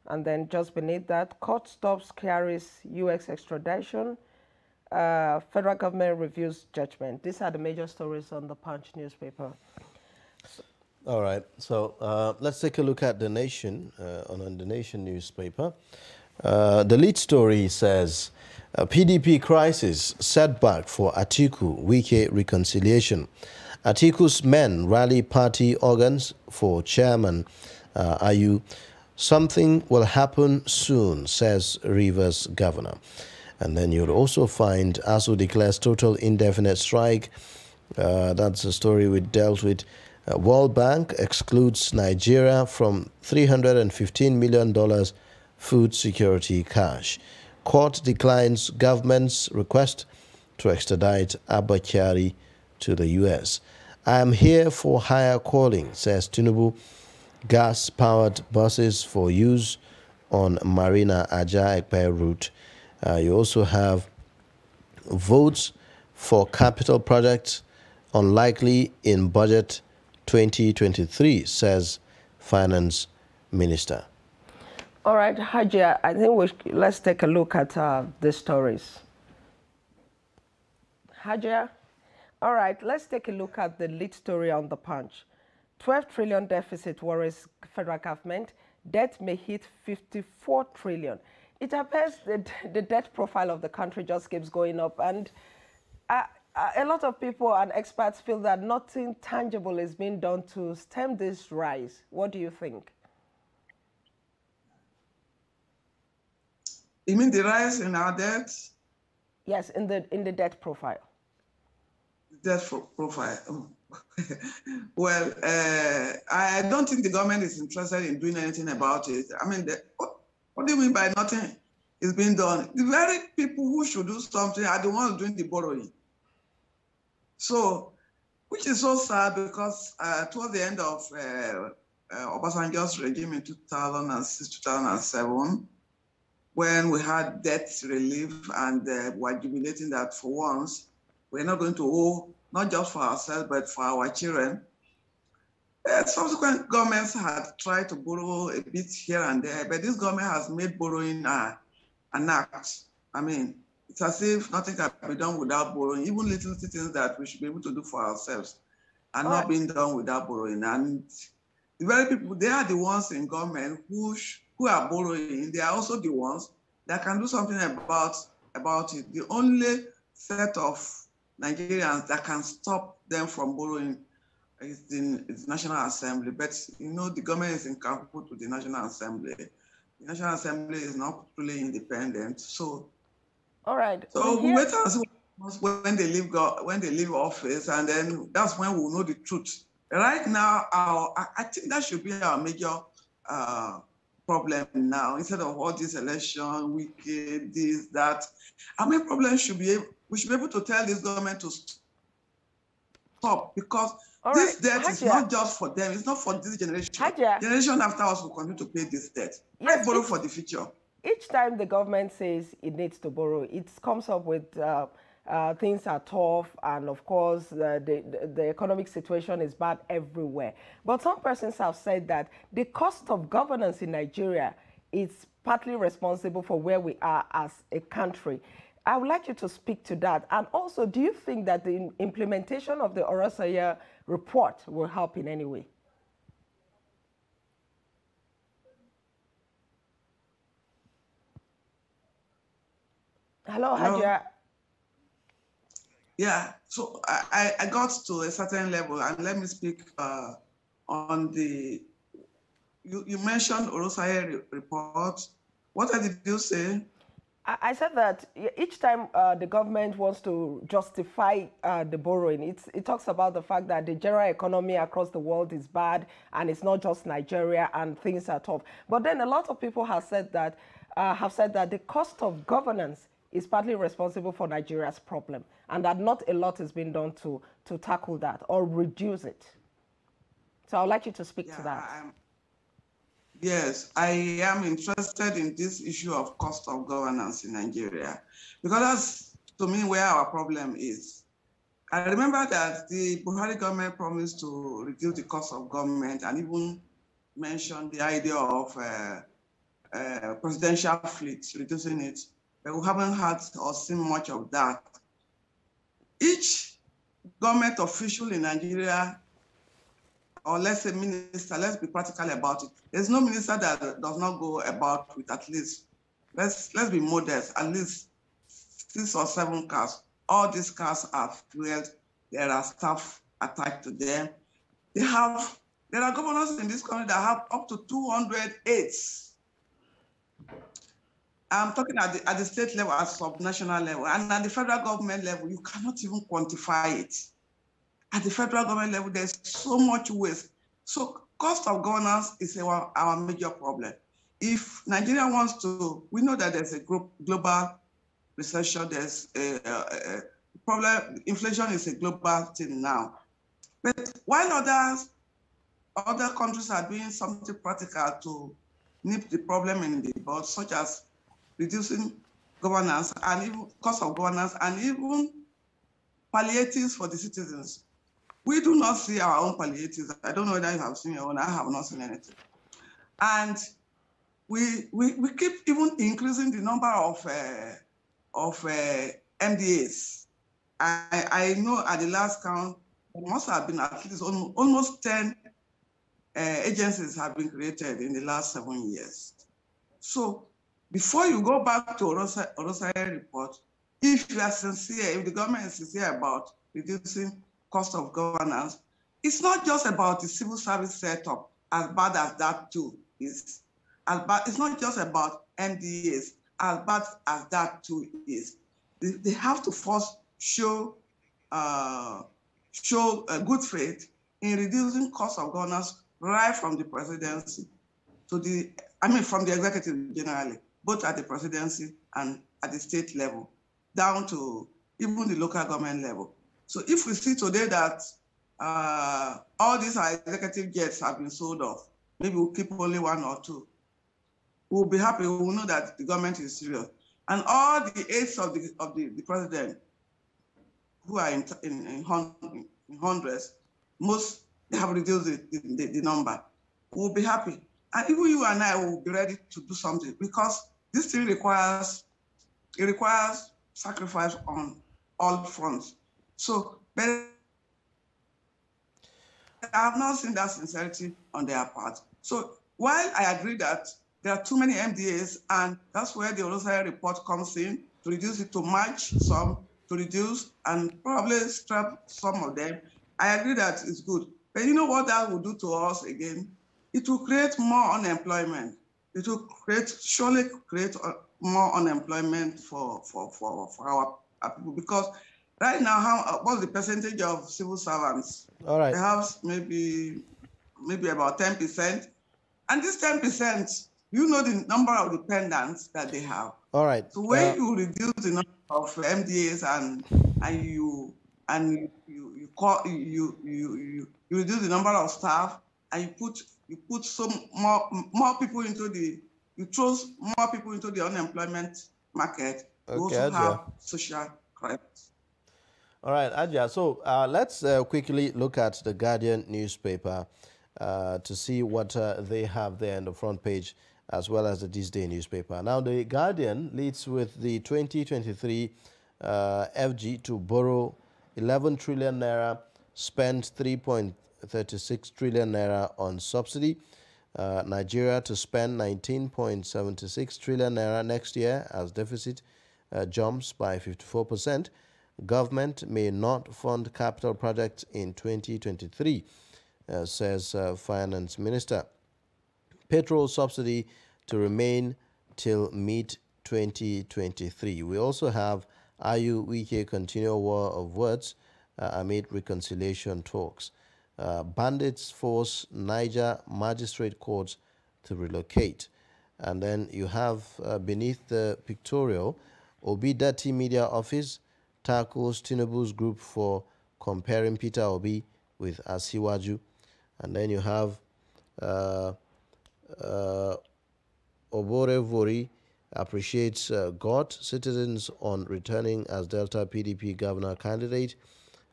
And then just beneath that, court stops Kyari's US extradition. Federal government reviews judgment. These are the major stories on the Punch newspaper.
All right, so let's take a look at The Nation, on the Nation newspaper. The lead story says, PDP crisis setback for Atiku, Wike reconciliation. Atiku's men rally party organs for chairman Ayu. Something will happen soon, says Rivers governor. And then you'll also find ASU declares total indefinite strike. That's a story we dealt with. World Bank excludes Nigeria from $315 million food security cash. Court declines government's request to extradite Abba Kyari to the U.S. I am here for higher calling, says Tinubu. Gas-powered buses for use on Marina Aja-Ekpe route. You also have votes for capital projects unlikely in budget 2023, says Finance Minister.
All right, Hajia, I think let's take a look at the stories. Hajia? All right, let's take a look at the lead story on the Punch. 12 trillion deficit worries federal government. Debt may hit 54 trillion. It appears that the debt profile of the country just keeps going up, and a lot of people and experts feel that nothing tangible is being done to stem this rise. What do you think?
You mean the rise in our debt?
Yes, in the debt profile.
Debt profile. Well, I don't think the government is interested in doing anything about it. I mean, what do you mean by nothing is being done? The very people who should do something are the ones doing the borrowing. So, which is so sad because towards the end of Obasanjo's regime in 2006, 2007, when we had debt relief and were jubilating that for once, we're not going to owe, not just for ourselves, but for our children. Subsequent governments had tried to borrow a bit here and there, but this government has made borrowing an act. I mean, it's as if nothing can be done without borrowing. Even little things that we should be able to do for ourselves are not being done without borrowing. And the very people, they are the ones in government who are borrowing. They are also the ones that can do something about it. The only set of Nigerians that can stop them from borrowing is the National Assembly. But, you know, the government is in cahoots with the National Assembly. The National Assembly is not truly independent. So, all right. So we wait and see when they leave office, and then that's when we'll know the truth. Right now, I think that should be our major problem now. Instead of all this election, wicked, this, that, our main problem should be we should be able to tell this government to stop, because this debt is not just for them. It's not for this generation. Generation after us will continue to pay this debt. Let's borrow for the future.
Each time the government says it needs to borrow, it comes up with things are tough, and of course the economic situation is bad everywhere. But some persons have said that the cost of governance in Nigeria is partly responsible for where we are as a country. I would like you to speak to that. And also, do you think that the implementation of the Orosaya report will help in any way? Hello, Hajia.
Yeah, so I got to a certain level, and let me speak on the, you mentioned Orosaya report. What did you say?
I said that each time the government wants to justify the borrowing, it talks about the fact that the general economy across the world is bad, and it's not just Nigeria, and things are tough. But then a lot of people have said that the cost of governance is partly responsible for Nigeria's problem, and that not a lot has been done to tackle that or reduce it. So I'd like you to speak to that.
Yes, I am interested in this issue of cost of governance in Nigeria, because that's, to me, where our problem is. I remember that the Buhari government promised to reduce the cost of government and even mentioned the idea of presidential fleet, reducing it, but we haven't had or seen much of that. Each government official in Nigeria, or let's say minister, let's be practical about it. There's no minister that does not go about with at least, let's be modest, at least 6 or 7 cars. All these cars are fueled. There are staff attached to them. There are governors in this country that have up to 200 aides. I'm talking at the state level, at sub-national level, and at the federal government level, you cannot even quantify it. At the federal government level, there's so much waste. So cost of governance is our major problem. If Nigeria wants to, we know that there's a global recession, there's a problem, inflation is a global thing now. But while other countries are doing something practical to nip the problem in the bud, such as reducing governance and even cost of governance and even palliatives for the citizens, we do not see our own palliatives. I don't know whether you have seen your own. I have not seen anything. And we keep even increasing the number of MDAs. I know at the last count, there must have been at least almost 10 agencies have been created in the last 7 years. So before you go back to Orosaya report, if you are sincere, if the government is sincere about reducing cost of governance, it's not just about the civil service setup, as bad as that too is. It's not just about MDAs, as bad as that too is. They have to first show good faith in reducing cost of governance right from the presidency to from the executive generally, both at the presidency and at the state level, down to even the local government level. So if we see today that all these executive jets have been sold off, maybe we'll keep only 1 or 2. We'll be happy. We'll know that the government is serious. And all the aides of the president, who are in hundreds, most they have reduced the number. We'll be happy. And even you and I will be ready to do something, because this thing requires sacrifice on all fronts. So, but I have not seen that sincerity on their part. So while I agree that there are too many MDAs, and that's where the Orosaya report comes in, to reduce it, to match some, to reduce, and probably scrap some of them, I agree that it's good. But you know what that will do to us again? It will create more unemployment. It will surely create more unemployment for our people, because right now, what's the percentage of civil servants?
All right.
Perhaps maybe about 10%. And this 10%, you know the number of dependents that they have.
All right.
So when you reduce the number of MDAs and you reduce the number of staff, and you put some more people into you throw more people into the unemployment market, you also have social crisis.
All right, Adja, so let's quickly look at the Guardian newspaper to see what they have there on the front page. as well as the This Day newspaper. Now, The Guardian leads with the 2023 FG to borrow 11 trillion naira, spend 3.36 trillion naira on subsidy. Nigeria to spend 19.76 trillion naira next year as deficit jumps by 54%. Government may not fund capital projects in 2023, says Finance Minister. Petrol subsidy to remain till mid-2023. We also have Ayu Wike continual war of words amid reconciliation talks. Bandits force Niger magistrate courts to relocate. And then you have beneath the pictorial, Obi Dati Media Office tackles Tinubu's group for comparing Peter Obi with Asiwaju. And then you have Obore Vori appreciates God citizens on returning as Delta PDP governor candidate.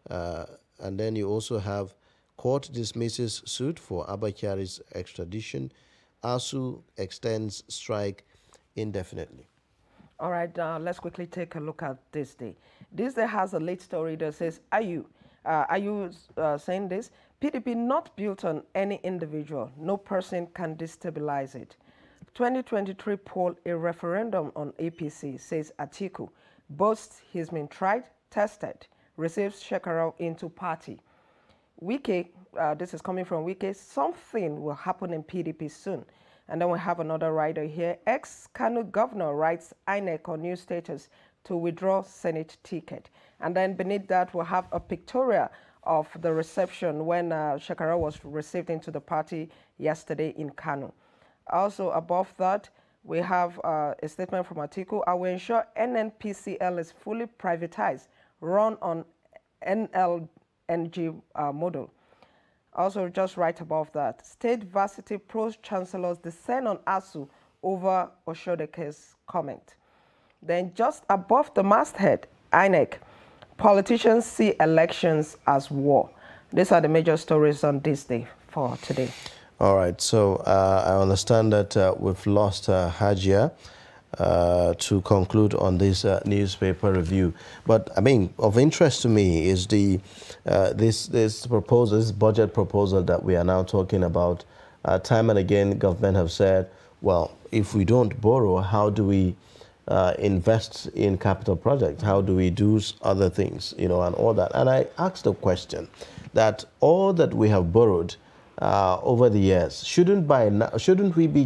And then you also have court dismisses suit for Abba Kyari's extradition. ASU extends strike indefinitely.
All right, let's quickly take a look at This Day. This Day has a late story that says, are you saying this? PDP not built on any individual. No person can destabilize it. 2023 poll, a referendum on APC, says Atiku boasts he's been tried, tested, receives Shekarau into party. Wike, this is coming from Wike, something will happen in PDP soon. And then we have another writer here. Ex-Kano governor writes INEC on new status to withdraw Senate ticket. And then beneath that, we'll have a pictorial of the reception when Shekarau was received into the party yesterday in Kano. Also above that, we have a statement from Atiku. I will ensure NNPCL is fully privatized, run on NLNG model. Also, just right above that, State Varsity Pro Chancellors descend on ASU over Oshodeke's comment. Then just above the masthead, INEC, politicians see elections as war. These are the major stories on This Day for today.
All right, so I understand that we've lost Hajia to conclude on this newspaper review. But I mean, of interest to me is the this proposal, this budget proposal that we are now talking about. Time and again, government have said, well, if we don't borrow, how do we invest in capital projects? How do we do other things, you know, and all that? And I asked the question that all that we have borrowed over the years, shouldn't we be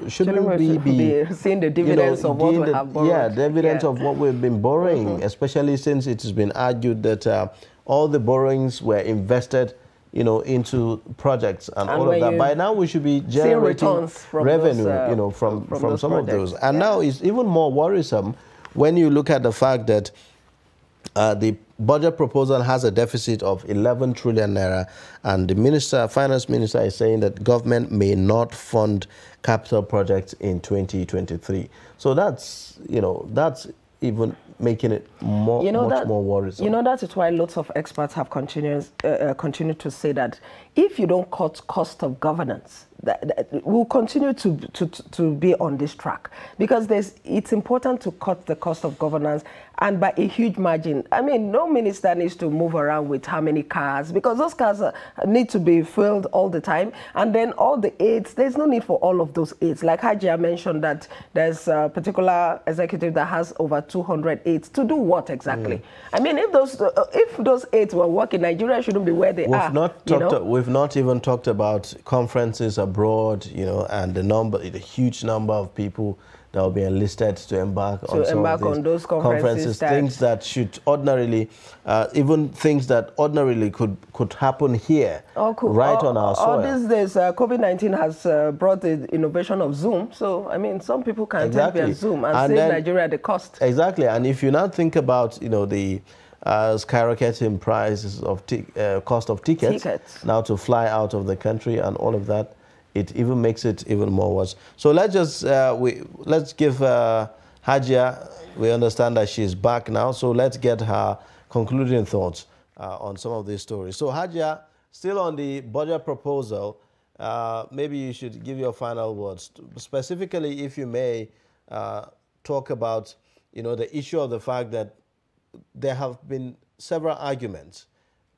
seeing
the dividends of what we have borrowed?
Yeah, the evidence of what we've been borrowing, especially since it has been argued that all the borrowings were invested, you know, into projects and all of that. By now, we should be generating revenue, you know, from some of those. And now it's even more worrisome when you look at the fact that the budget proposal has a deficit of 11 trillion naira, and the finance minister is saying that government may not fund capital projects in 2023. So that's, you know, that's even making it much more worrisome.
You know, that is why lots of experts have continued to say that if you don't cut cost of governance, that we'll continue to be on this track, because it's important to cut the cost of governance, and by a huge margin. I mean, no minister needs to move around with how many cars, because those cars need to be filled all the time, and then all the aids, there's no need for all of those aids. Like Hajia mentioned that there's a particular executive that has over 200 aids. To do what exactly? I mean, if those aids were working, Nigeria shouldn't be where they are.
We've not even talked about conferences abroad, you know, and the huge number of people that will be enlisted to embark on those conferences, things that should ordinarily, even things that ordinarily could happen here, right on our soil.
All these days, COVID-19 has brought the innovation of Zoom. So, I mean, some people can take their Zoom and save Nigeria the cost.
Exactly. And if you now think about, you know, the skyrocketing prices of cost of tickets now to fly out of the country and all of that, it even makes it even more worse. So let's just let's give Hajia. We understand that she's back now, so let's get her concluding thoughts on some of these stories. So Hajia, still on the budget proposal, maybe you should give your final words. Specifically, if you may, talk about, the issue of the fact that there have been several arguments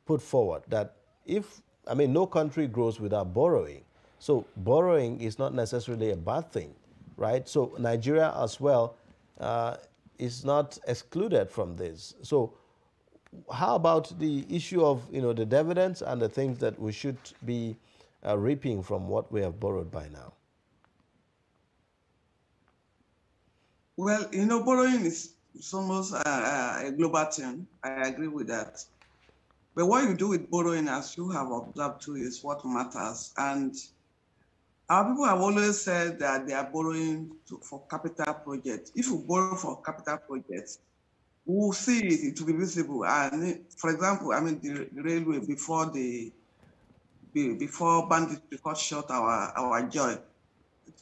put forward that no country grows without borrowing. So borrowing is not necessarily a bad thing, right? So Nigeria as well is not excluded from this. So how about the issue of, the dividends and the things that we should be reaping from what we have borrowed by now?
Well, borrowing is almost a global thing. I agree with that. But what you do with borrowing, as you have observed too, is what matters. And our people have always said that they are borrowing for capital projects. If you borrow for capital projects, we will see it, it will be visible. And for example, the railway before bandits cut short our joy.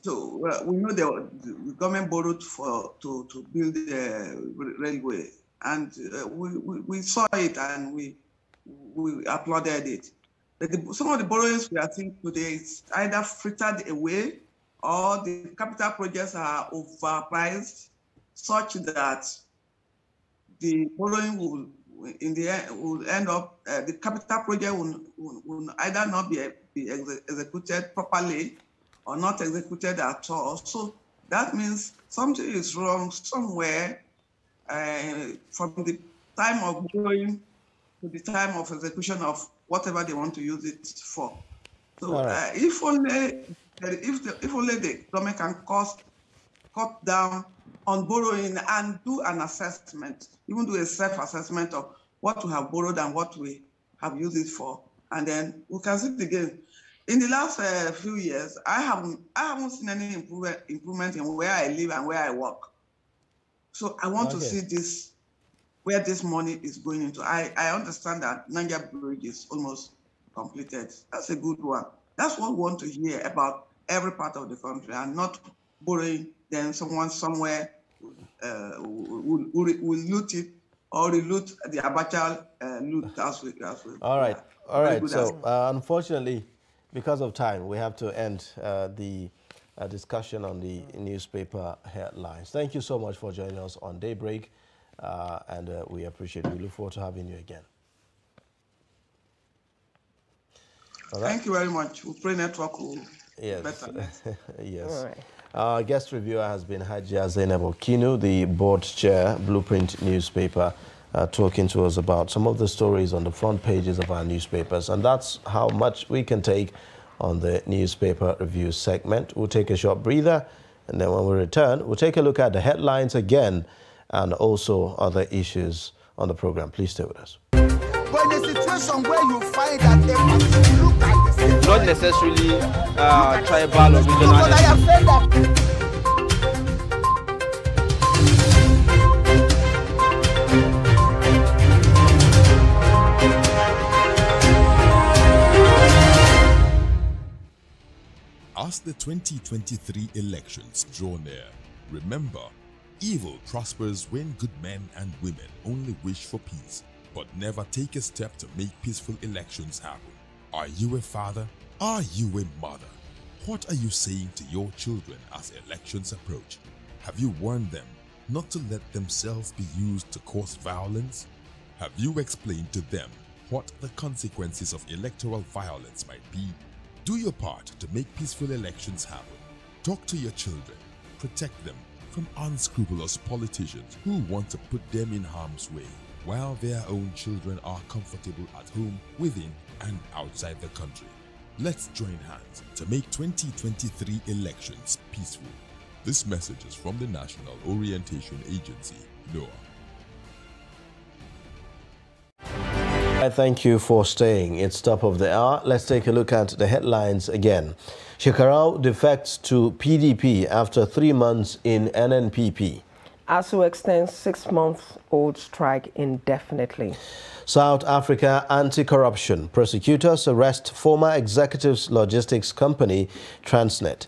So we know the government borrowed to build the railway, and we saw it and we applauded it. But some of the borrowings we are seeing today is either frittered away or the capital projects are overpriced, such that the borrowing will, in the end, will end up, the capital project will either not be executed properly or not executed at all. So that means something is wrong somewhere from the time of borrowing to the time of execution of whatever they want to use it for. So if only the government can cut down on borrowing and do an assessment, even do a self-assessment of what we have borrowed and what we have used it for, and then we can see it again. In the last few years, I haven't seen any improvement in where I live and where I work. So I want to see this, where this money is going into. I understand that Niger Bridge is almost completed. That's a good one. That's what we want to hear about every part of the country, and not borrowing, then someone somewhere will loot it or loot the Abacha loot as well.
All right. All right. So unfortunately, because of time, we have to end the discussion on the newspaper headlines. Thank you so much for joining us on Daybreak, and we appreciate it. We look forward to having you again.
All right. Thank you very much. We pray network will better.
Yes.
All right.
Our guest reviewer has been Hajia Zainab Okinu, the board chair, Blueprint newspaper, talking to us about some of the stories on the front pages of our newspapers. And that's how much we can take on the newspaper review segment. We'll take a short breather, and then when we return, we'll take a look at the headlines again and also other issues on the program. Please stay with us.
But in a situation where you find that they look at the same,
not necessarily tribal or regional.
But I have said that.
As the 2023 elections draw near, remember, evil prospers when good men and women only wish for peace, but never take a step to make peaceful elections happen. Are you a father? Are you a mother? What are you saying to your children as elections approach? Have you warned them not to let themselves be used to cause violence? Have you explained to them what the consequences of electoral violence might be? Do your part to make peaceful elections happen. Talk to your children. Protect them from unscrupulous politicians who want to put them in harm's way, while their own children are comfortable at home, within and outside the country. Let's join hands to make 2023 elections peaceful. This message is from the National Orientation Agency, NOAA.
Thank you for staying. It's top of the hour. Let's take a look at the headlines again. Shekarau defects to PDP after 3 months in NNPP.
ASU extends 6-month-old strike indefinitely.
South Africa anti-corruption. Prosecutors arrest former executives logistics company Transnet.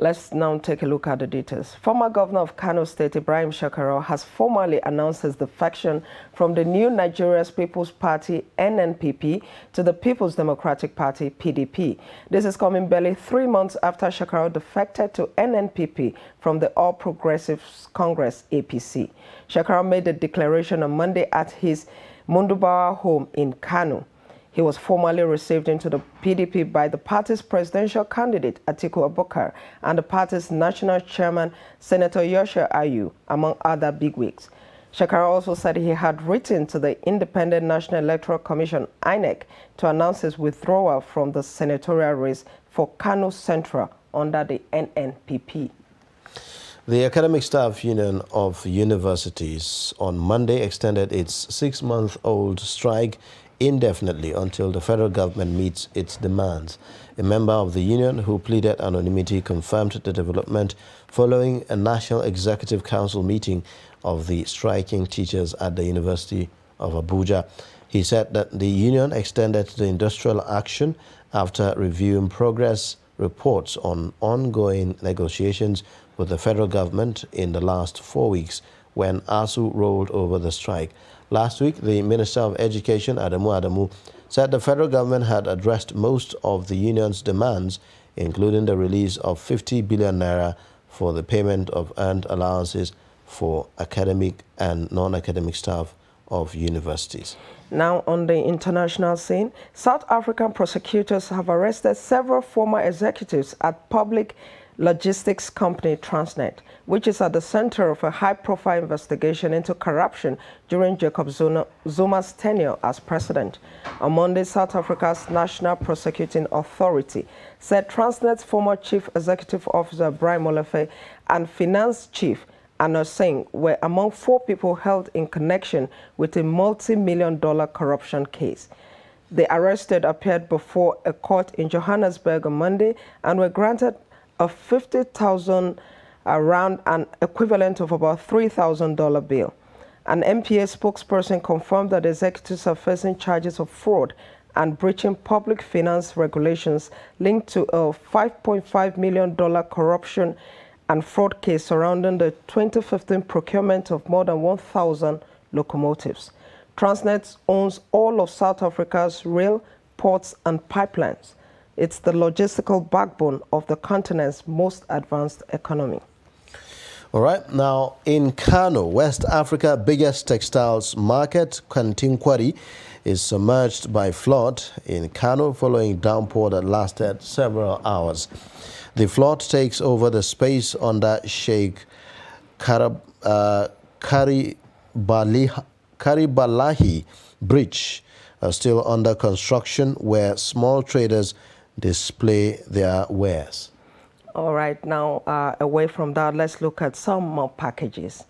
Let's now take a look at the details. Former Governor of Kano State, Ibrahim Shekarau, has formally announced his defection from the new Nigeria's People's Party, NNPP, to the People's Democratic Party, PDP. This is coming barely 3 months after Shekarau defected to NNPP from the All Progressives Congress, APC. Shekarau made the declaration on Monday at his Mundubawa home in Kano. He was formally received into the PDP by the party's presidential candidate, Atiku Abubakar, and the party's national chairman, Senator Yosha Ayu, among other bigwigs. Shekarau also said he had written to the Independent National Electoral Commission, INEC, to announce his withdrawal from the senatorial race for Kano Central under the NNPP.
The Academic Staff Union of Universities on Monday extended its 6-month-old strike indefinitely until the federal government meets its demands. A member of the union who pleaded anonymity confirmed the development following a National Executive Council meeting of the striking teachers at the University of Abuja. He said that the union extended the industrial action after reviewing progress reports on ongoing negotiations with the federal government in the last 4 weeks when ASU rolled over the strike. Last week, the Minister of Education, Adamu, said the federal government had addressed most of the union's demands, including the release of 50 billion naira for the payment of earned allowances for academic and non-academic staff of universities.
Now, on the international scene, South African prosecutors have arrested several former executives at public logistics company Transnet, which is at the center of a high-profile investigation into corruption during Jacob Zuma's tenure as president. On Monday, South Africa's National Prosecuting Authority said Transnet's former chief executive officer Brian Molefe and finance chief Anna Singh were among 4 people held in connection with a multi-million-dollar corruption case. The arrested appeared before a court in Johannesburg on Monday and were granted a 50,000 around an equivalent of about $3,000 bail. An MPA spokesperson confirmed that executives are facing charges of fraud and breaching public finance regulations linked to a $5.5 million corruption and fraud case surrounding the 2015 procurement of more than 1,000 locomotives. Transnet owns all of South Africa's rail, ports, and pipelines. It's the logistical backbone of the continent's most advanced economy.
All right, now in Kano, West Africa's biggest textiles market, Kantinkwari, is submerged by flood in Kano following downpour that lasted several hours. The flood takes over the space under Sheikh Karibalahi Bridge, still under construction, where small traders display their wares.
All right, now away from that, let's look at some more packages.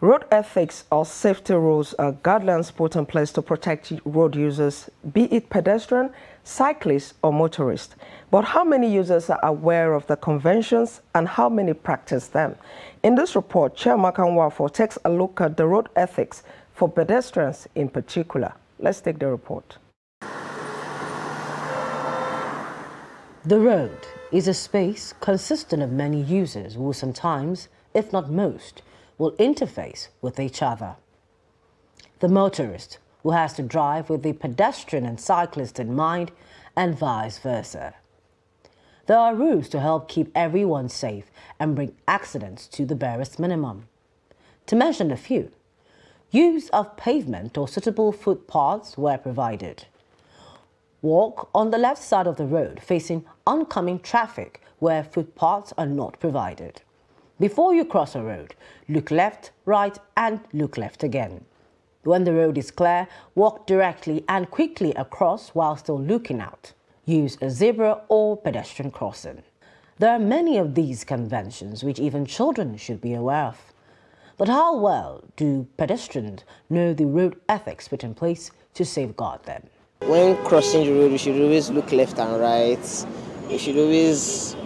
Road ethics or safety rules are guidelines put in place to protect road users, be it pedestrian, cyclists, or motorists. But how many users are aware of the conventions and how many practice them? In this report, Chairman Wafo takes a look at the road ethics for pedestrians in particular. Let's take the report.
The road is a space consisting of many users who sometimes, if not most, will interface with each other. The motorist, who has to drive with the pedestrian and cyclist in mind, and vice versa. There are rules to help keep everyone safe and bring accidents to the barest minimum. To mention a few, use of pavement or suitable footpaths where provided. Walk on the left side of the road facing oncoming traffic where footpaths are not provided. Before you cross a road, look left, right, and look left again. When the road is clear, walk directly and quickly across while still looking out. Use a zebra or pedestrian crossing. There are many of these conventions which even children should be aware of. But how well do pedestrians know the road ethics put in place to safeguard them?
When crossing the road, we should always look left and right. We should always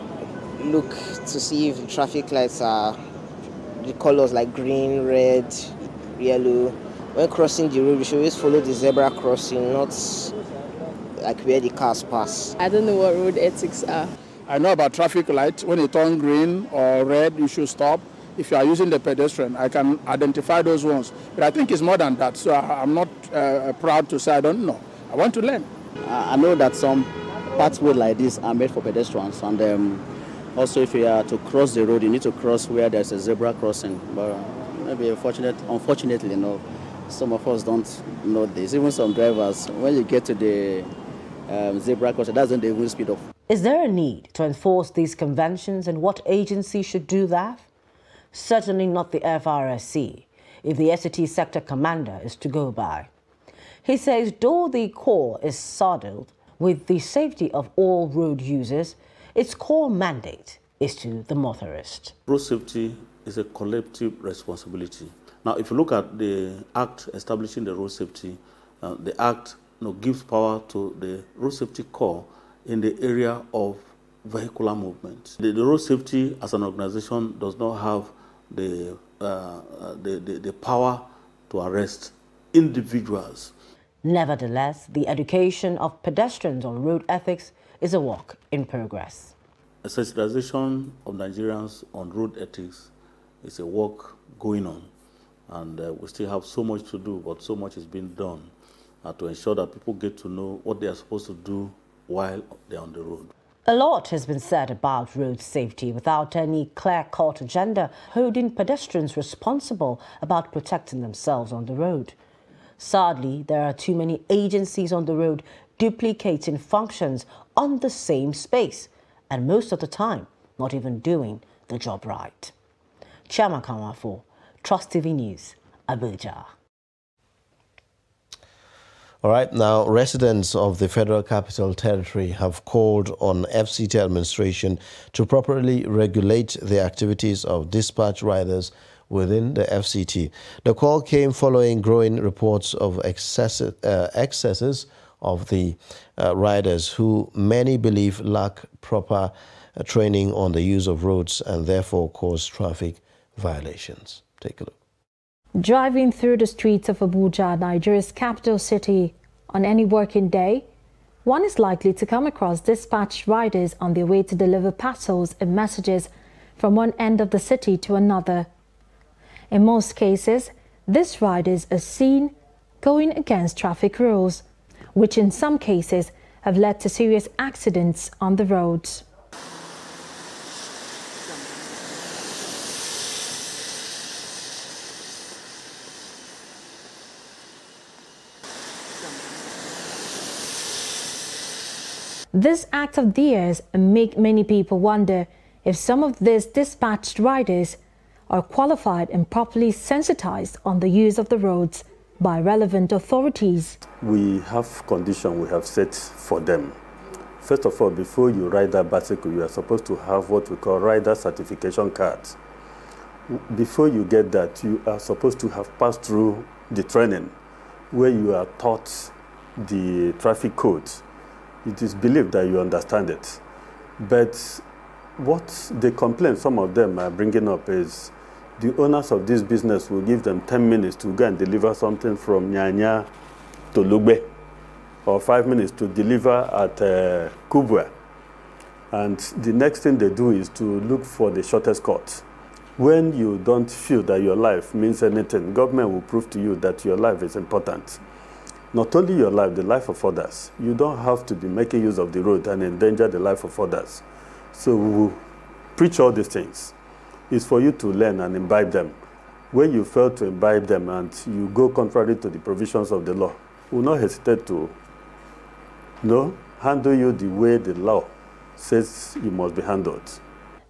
look to see if the traffic lights are the colors like green, red, yellow. When crossing the road, we should always follow the zebra crossing, not like where the cars pass.
I don't know what road ethics are.
I know about traffic light. When it turns green or red, you should stop. If you are using the pedestrian, I can identify those ones. But I think it's more than that. So I'm not proud to say I don't know. I want to learn.
I know that some pathways like this are made for pedestrians, and also if you are to cross the road, you need to cross where there's a zebra crossing. But maybe unfortunately, you know, some of us don't know this. Even some drivers, when you get to the zebra crossing, that's when they will speed up.
Is there a need to enforce these conventions, and what agency should do that? Certainly not the FRSC, if the SCT sector commander is to go by. He says though the Corps is saddled with the safety of all road users, its core mandate is to the motorist.
Road safety is a collective responsibility. Now, if you look at the Act establishing the road safety, the Act gives power to the Road Safety Corps in the area of vehicular movement. The road safety as an organization does not have the power to arrest individuals.
Nevertheless, the education of pedestrians on road ethics is a work in progress.
A sensitization of Nigerians on road ethics is a work going on, and we still have so much to do, but so much is being done to ensure that people get to know what they are supposed to do while they're on the road.
A lot has been said about road safety without any clear-cut agenda holding pedestrians responsible about protecting themselves on the road. Sadly, there are too many agencies on the road duplicating functions on the same space, and most of the time, not even doing the job right. Chiama Kanwafo, Trust TV News, Abuja.
All right, now residents of the Federal Capital Territory have called on FCT administration to properly regulate the activities of dispatch riders within the FCT. The call came following growing reports of excesses of the riders who many believe lack proper training on the use of roads and therefore cause traffic violations. Take a look.
Driving through the streets of Abuja, Nigeria's capital city, on any working day, one is likely to come across dispatch riders on their way to deliver parcels and messages from one end of the city to another. In most cases, these riders are seen going against traffic rules, which in some cases have led to serious accidents on the roads. This act of theirs make many people wonder if some of these dispatched riders are qualified and properly sensitized on the use of the roads by relevant authorities.
We have conditions we have set for them. First of all, before you ride that bicycle, you are supposed to have what we call rider certification cards. Before you get that, you are supposed to have passed through the training where you are taught the traffic codes. It is believed that you understand it. But what the complaint some of them are bringing up is the owners of this business will give them 10 minutes to go and deliver something from Nyanya to Lugbe, or 5 minutes to deliver at Kubwa. And the next thing they do is to look for the shortest cut. When you don't feel that your life means anything, government will prove to you that your life is important. Not only your life, the life of others. You don't have to be making use of the road and endanger the life of others. So we will preach all these things. It's for you to learn and imbibe them. When you fail to imbibe them and you go contrary to the provisions of the law, we will not hesitate to handle you the way the law says you must be handled.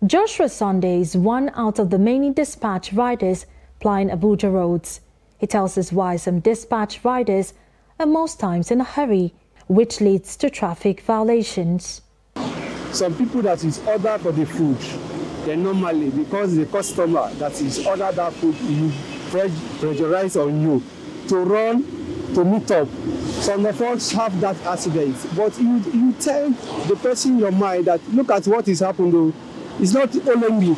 Joshua Sunday is one out of the many dispatch riders plying Abuja roads. He tells us why some dispatch riders are most times in a hurry, which leads to traffic violations.
Some people that is ordered for the food, they normally, because the customer that is ordered that food, you pressurize on you to run, to meet up. Some of us have that accident, but you tell the person in your mind that look at what is happening though. It's not only me.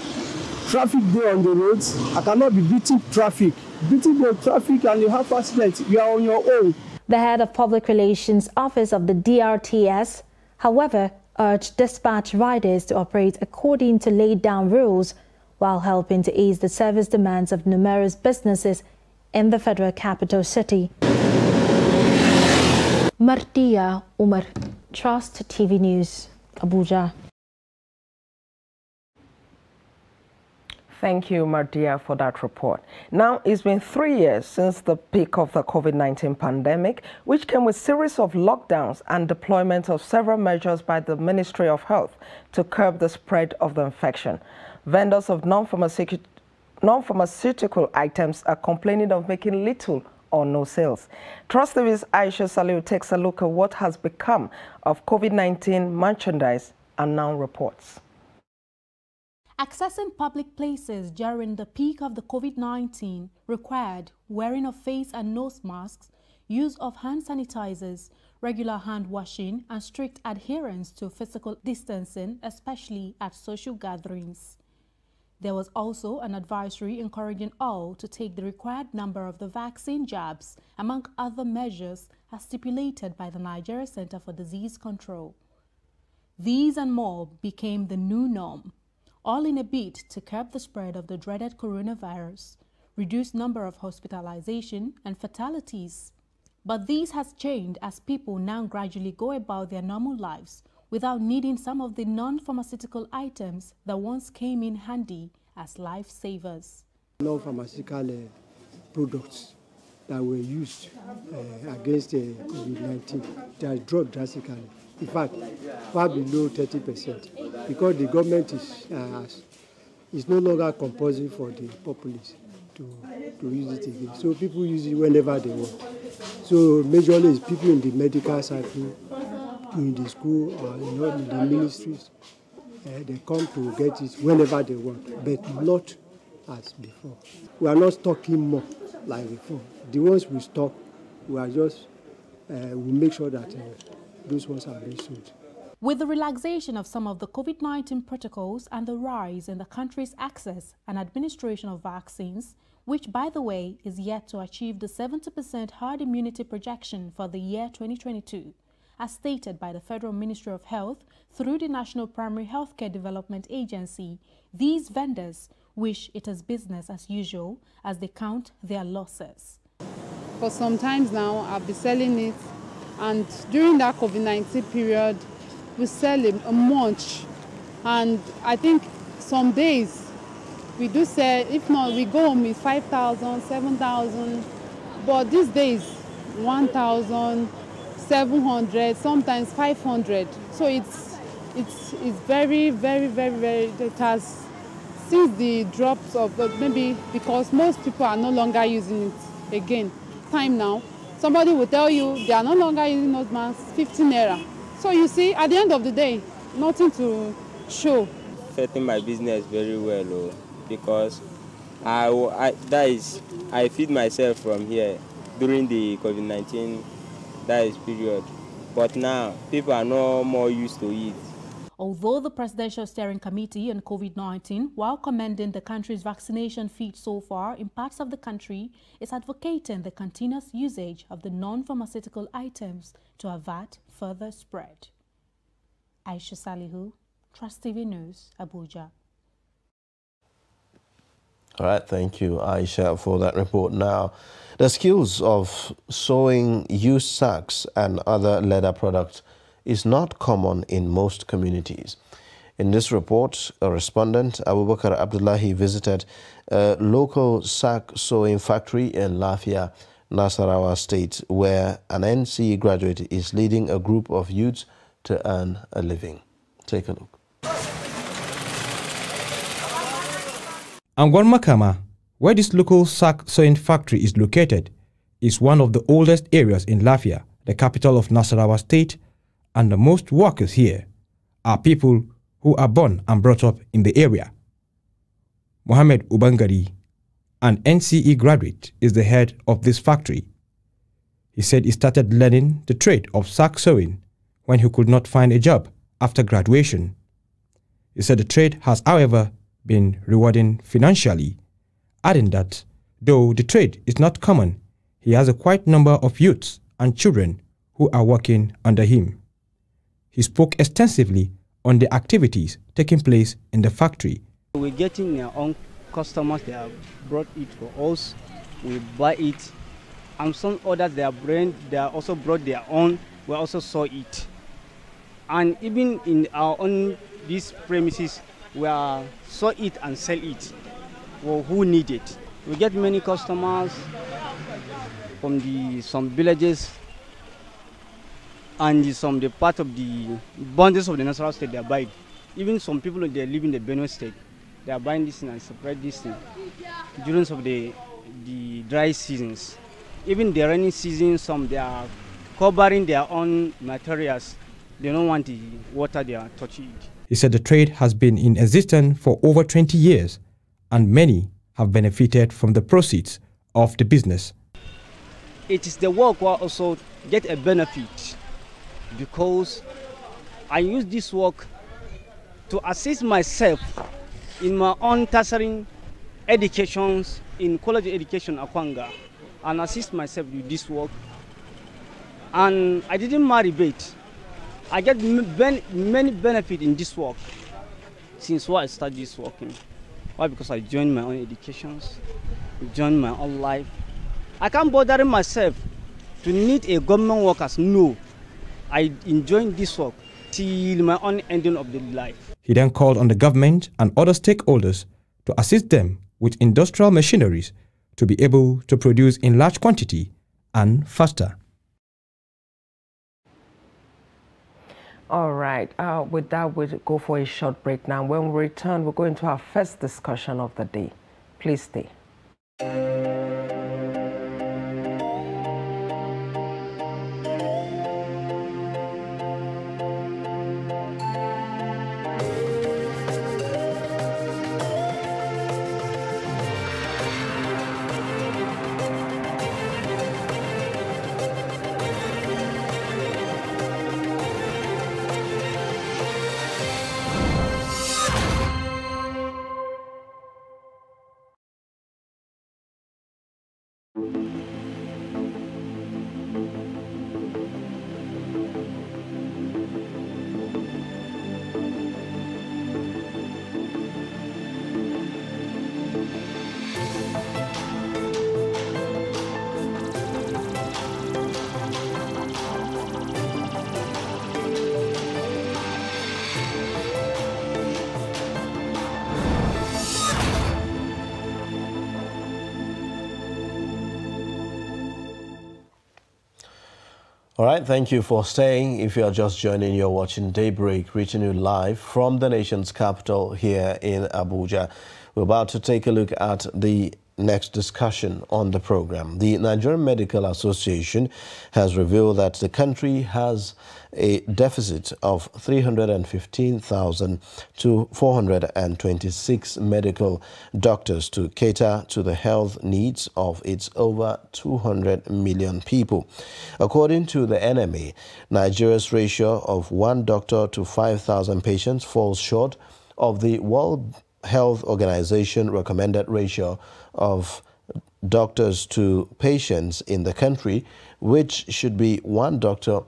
Traffic there on the roads, I cannot be beating traffic. Beating the traffic and you have accident, you are on your own.
The head of Public Relations Office of the DRTS, however, urged dispatch riders to operate according to laid down rules while helping to ease the service demands of numerous businesses in the federal capital city. Martia Umar, Trust TV News, Abuja.
Thank you, Mardia, for that report. Now, it's been 3 years since the peak of the COVID-19 pandemic, which came with a series of lockdowns and deployment of several measures by the Ministry of Health to curb the spread of the infection. Vendors of non-pharmaceutical items are complaining of making little or no sales. Trust TV's Aisha Saliu takes a look at what has become of COVID-19 merchandise and now reports.
Accessing public places during the peak of the COVID-19 required wearing of face and nose masks, use of hand sanitizers, regular hand washing, and strict adherence to physical distancing, especially at social gatherings. There was also an advisory encouraging all to take the required number of the vaccine jabs, among other measures as stipulated by the Nigeria Center for Disease Control. These and more became the new norm, all in a bid to curb the spread of the dreaded coronavirus, reduce number of hospitalization and fatalities. But this has changed as people now gradually go about their normal lives without needing some of the non-pharmaceutical items that once came in handy as lifesavers.
Non-pharmaceutical products that were used against COVID-19, they are dropped drastically. In fact, far below 30%, because the government is no longer compulsory for the populace to use it again. So people use it whenever they want. So majorly it's people in the medical cycle, in the school, or in the ministries. They come to get it whenever they want, but not as before. We are not stocking more like before. The ones we stock, we are just we make sure that those ones are being sold.
With the relaxation of some of the COVID-19 protocols and the rise in the country's access and administration of vaccines, which, by the way, is yet to achieve the 70% herd immunity projection for the year 2022, as stated by the Federal Ministry of Health through the National Primary Healthcare Development Agency, these vendors wish it is business as usual as they count their losses.
For some times now, I've been selling it. And during that COVID-19 period, we sell a much. And I think some days we do sell, if not, we go home with 5,000, 7,000. But these days, 1,700, sometimes 500. So it's very, very, very, very, it has, since the drops of, maybe because most people are no longer using it again. Time now. Somebody will tell you they are no longer using those masks, 15 naira. So you see, at the end of the day, nothing to show.
Affecting my business very well, because I feed myself from here during the COVID-19 period. But now people are no more used to it.
Although the Presidential Steering Committee on COVID-19, while commending the country's vaccination feat so far in parts of the country, is advocating the continuous usage of the non-pharmaceutical items to avert further spread. Aisha Salihu, Trust TV News, Abuja.
All right, thank you, Aisha, for that report. Now, the skills of sewing used sacks and other leather products is not common in most communities. In this report, a respondent, Abubakar Abdullahi, visited a local sack sewing factory in Lafia, Nasarawa State, where an NCE graduate is leading a group of youths to earn a living. Take a look.
Angwan Makama, where this local sack sewing factory is located, is one of the oldest areas in Lafia, the capital of Nasarawa State, and the most workers here are people who are born and brought up in the area. Mohammed Ubangari, an NCE graduate, is the head of this factory. He said he started learning the trade of sack sewing when he could not find a job after graduation. He said the trade has, however, been rewarding financially, adding that though the trade is not common, he has a quite number of youths and children who are working under him. he spoke extensively on the activities taking place in the factory.
We're getting our own customers, they have brought it for us, we buy it, and some others they also brought their own, we also saw it. And even in our own these premises, we saw it and sell it for who need it. We get many customers from some villages and the part of the boundaries of the Nasarawa state they are buying. Even some people they live in the Benue state, they are buying this thing and spread this thing during some of the dry seasons. Even the rainy season, some they are covering their own materials. They don't want the water they are touching it.
He said the trade has been in existence for over 20 years and many have benefited from the proceeds of the business.
It is the work where also get a benefit because I use this work to assist myself in my own tertiary educations in college education Akwanga and assist myself with this work. And I didn't marry bait. I get many benefits in this work since I started this working. Why? Because I joined my own educations, joined my own life. I can't bother myself to need a government workers. No, I enjoy this work till my own ending of the life.
He then called on the government and other stakeholders to assist them with industrial machineries to be able to produce in large quantity and faster.
All right, with that, we'll go for a short break now. When we return, we're going to our first discussion of the day. Please stay.
All right, thank you for staying. If you are just joining, you're watching Daybreak, reaching you live from the nation's capital here in Abuja. We're about to take a look at the next discussion on the program. The Nigerian Medical Association has revealed that the country has a deficit of 315,426 medical doctors to cater to the health needs of its over 200 million people. According to the NMA, Nigeria's ratio of 1 doctor to 5,000 patients falls short of the World Health Organization recommended ratio of doctors to patients in the country, which should be 1 doctor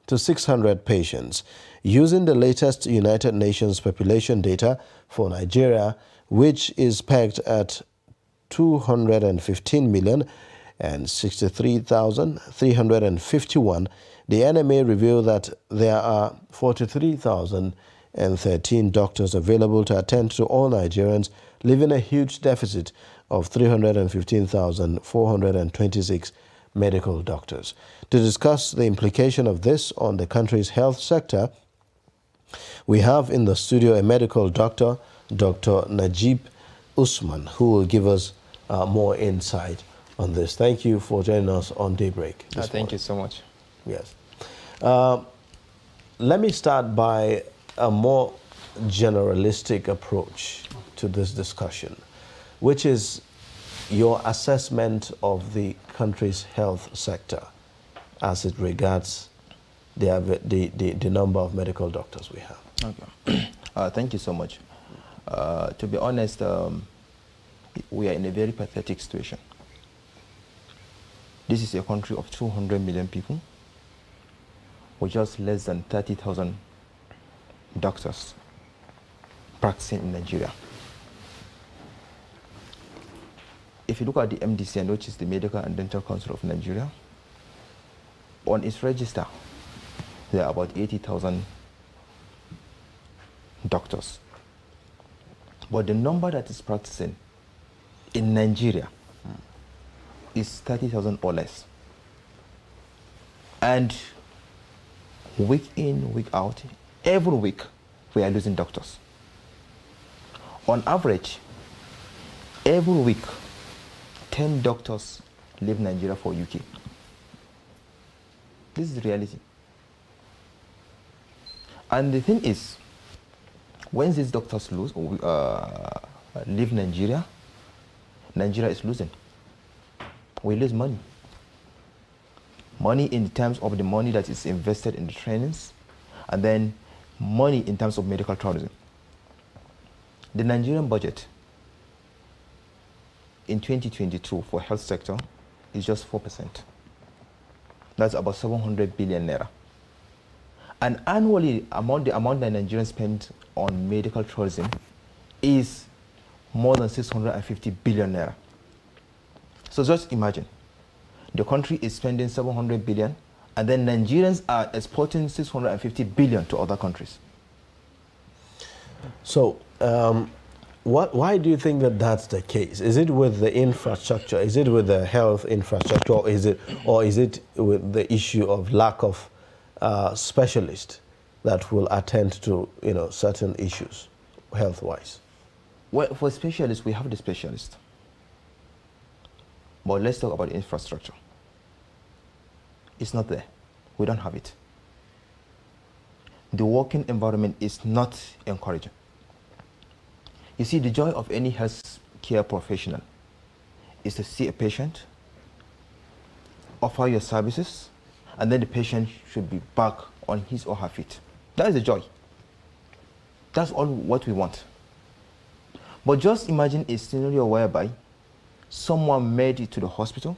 to 600 patients. Using the latest United Nations population data for Nigeria, which is pegged at 215 million and 63,351, the NMA revealed that there are 43,013 doctors available to attend to all Nigerians, leaving a huge deficit of 315,426 medical doctors. To discuss the implication of this on the country's health sector, we have in the studio a medical doctor, Dr. Najib Usman, who will give us more insight on this. Thank you for joining us on Daybreak.
Thank you so much.
Yes. Let me start by a more generalistic approach to this discussion, which is your assessment of the country's health sector as it regards the number of medical doctors we have.
Okay. Thank you so much. To be honest, we are in a very pathetic situation. This is a country of 200 million people with just less than 30,000 doctors practicing in Nigeria. If you look at the MDCN, which is the Medical and Dental Council of Nigeria, on its register, there are about 80,000 doctors. But the number that is practicing in Nigeria is 30,000 or less. And week in, week out, every week, we are losing doctors. On average, every week, 10 doctors leave Nigeria for UK. This is the reality. And the thing is, when these doctors leave Nigeria, Nigeria is losing. We lose money. Money in terms of the money that is invested in the trainings, and then money in terms of medical tourism. The Nigerian budget in 2022 for health sector is just 4%. That's about 700 billion naira. And annually, the amount that Nigerians spend on medical tourism is more than 650 billion naira. So just imagine, the country is spending 700 billion, and then Nigerians are exporting 650 billion to other countries.
So, why do you think that that's the case? Is it with the infrastructure? Is it with the health infrastructure? Or is it with the issue of lack of specialists that will attend to certain issues, health-wise?
Well, for specialists, we have the specialists. But let's talk about infrastructure. It's not there. We don't have it. The working environment is not encouraging. You see, the joy of any health care professional is to see a patient, offer your services, and then the patient should be back on his or her feet. That is the joy. That's all what we want. But just imagine a scenario whereby someone made it to the hospital,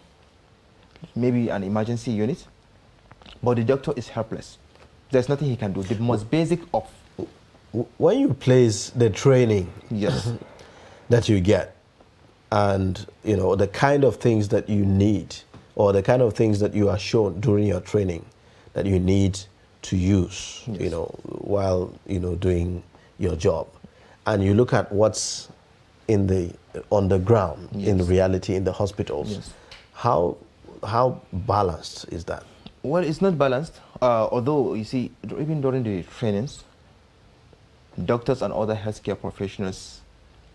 maybe an emergency unit, but the doctor is helpless. There's nothing he can do. The most basic of...
When you place the training
yes.
that you get, and the kind of things that you need, or the kind of things that you are shown during your training that you need to use,
yes.
while doing your job, and you look at what's on the ground,
yes.
in reality in the hospitals,
yes.
how balanced is that?
Well, it's not balanced. Although you see, even during the trainings, doctors and other healthcare professionals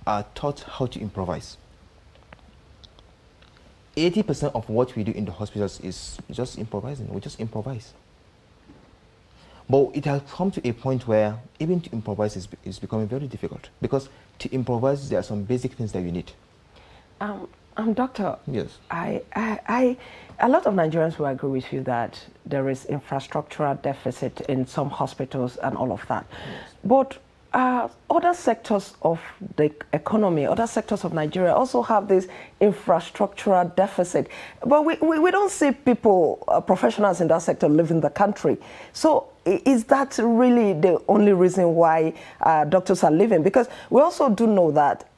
are taught how to improvise. 80% of what we do in the hospitals is just improvising. We just improvise. But it has come to a point where even to improvise is becoming very difficult, because to improvise, there are some basic things that you need.
Doctor,
yes.
A lot of Nigerians will agree with you that there is infrastructural deficit in some hospitals and all of that. Yes. But other sectors of the economy, other sectors of Nigeria also have this infrastructural deficit. But we don't see people, professionals in that sector leaving the country. So is that really the only reason why doctors are leaving? Because we also do know that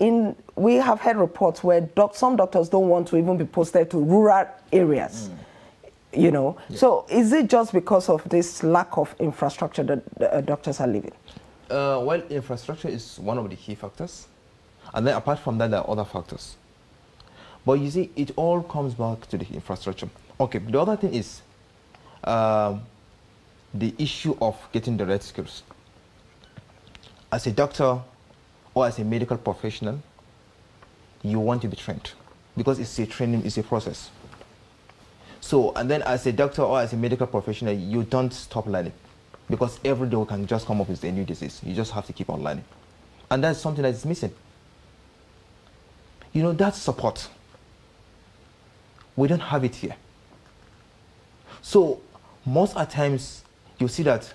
we have heard reports where some doctors don't want to even be posted to rural areas. Yeah. So is it just because of this lack of infrastructure that doctors are leaving?
Well, infrastructure is one of the key factors. And then apart from that, there are other factors. But you see, it all comes back to the infrastructure. Okay, the other thing is the issue of getting the right skills. As a doctor or as a medical professional, you want to be trained, because it's a training, it's a process. So, and then as a doctor or as a medical professional, you don't stop learning, because every day can just come up with a new disease. You just have to keep on learning. And that's something that is missing. That support. We don't have it here. So most of the times, you see that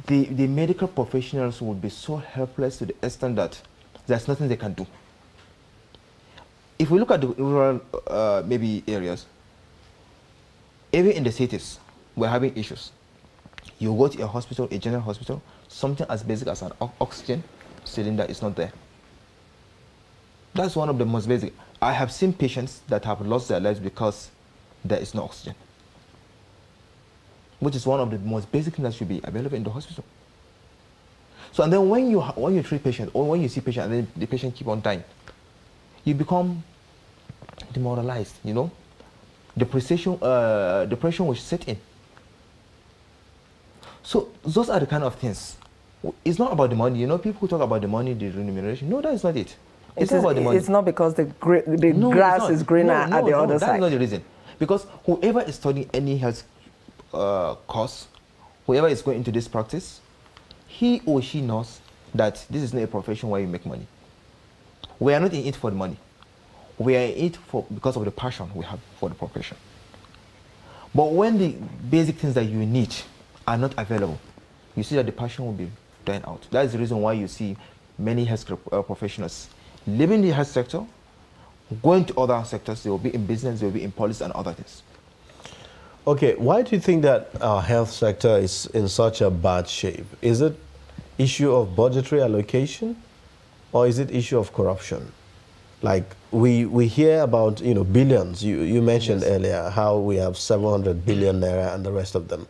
the medical professionals will be so helpless to the extent that there's nothing they can do. If we look at the rural maybe areas, even in the cities, we're having issues. You go to a hospital, a general hospital, something as basic as an oxygen cylinder is not there. That's one of the most basic. I have seen patients that have lost their lives because there is no oxygen, which is one of the most basic things that should be available in the hospital. So, and then when you treat patients, or when you see patients and then the patient keep on dying, you become demoralized, you know. Depression will set in. So those are the kind of things. It's not about the money. You know, people talk about the money, the remuneration. No, that is not it. It's not about the money.
It's not because the grass is greener at the other side.
That's not the reason. Because whoever is studying any health course, whoever is going into this practice, he or she knows that this is not a profession where you make money. We are not in it for the money. We are in it because of the passion we have for the profession. But when the basic things that you need are not available, you see that the passion will be dying out. That is the reason why you see many health professionals leaving the health sector, going to other sectors. They will be in business, they will be in policy and other things.
Okay, why do you think that our health sector is in such a bad shape? Is it issue of budgetary allocation, or is it issue of corruption? Like we hear about, you know, billions. You mentioned earlier how we have 700 billion naira and the rest of them.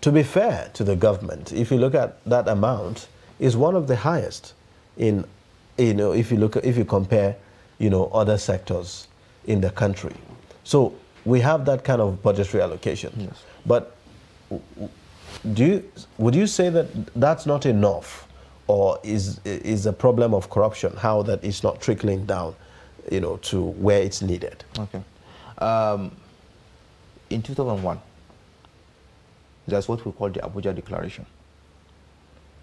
To be fair to the government, if you look at that amount, is one of the highest in, you know, if you compare, you know, other sectors in the country. So we have that kind of budgetary allocation.
Yes.
But would you say that that's not enough, or is a problem of corruption how that is not trickling down, you know, to where it's needed?
Okay. In 2001, that's what we call the Abuja Declaration.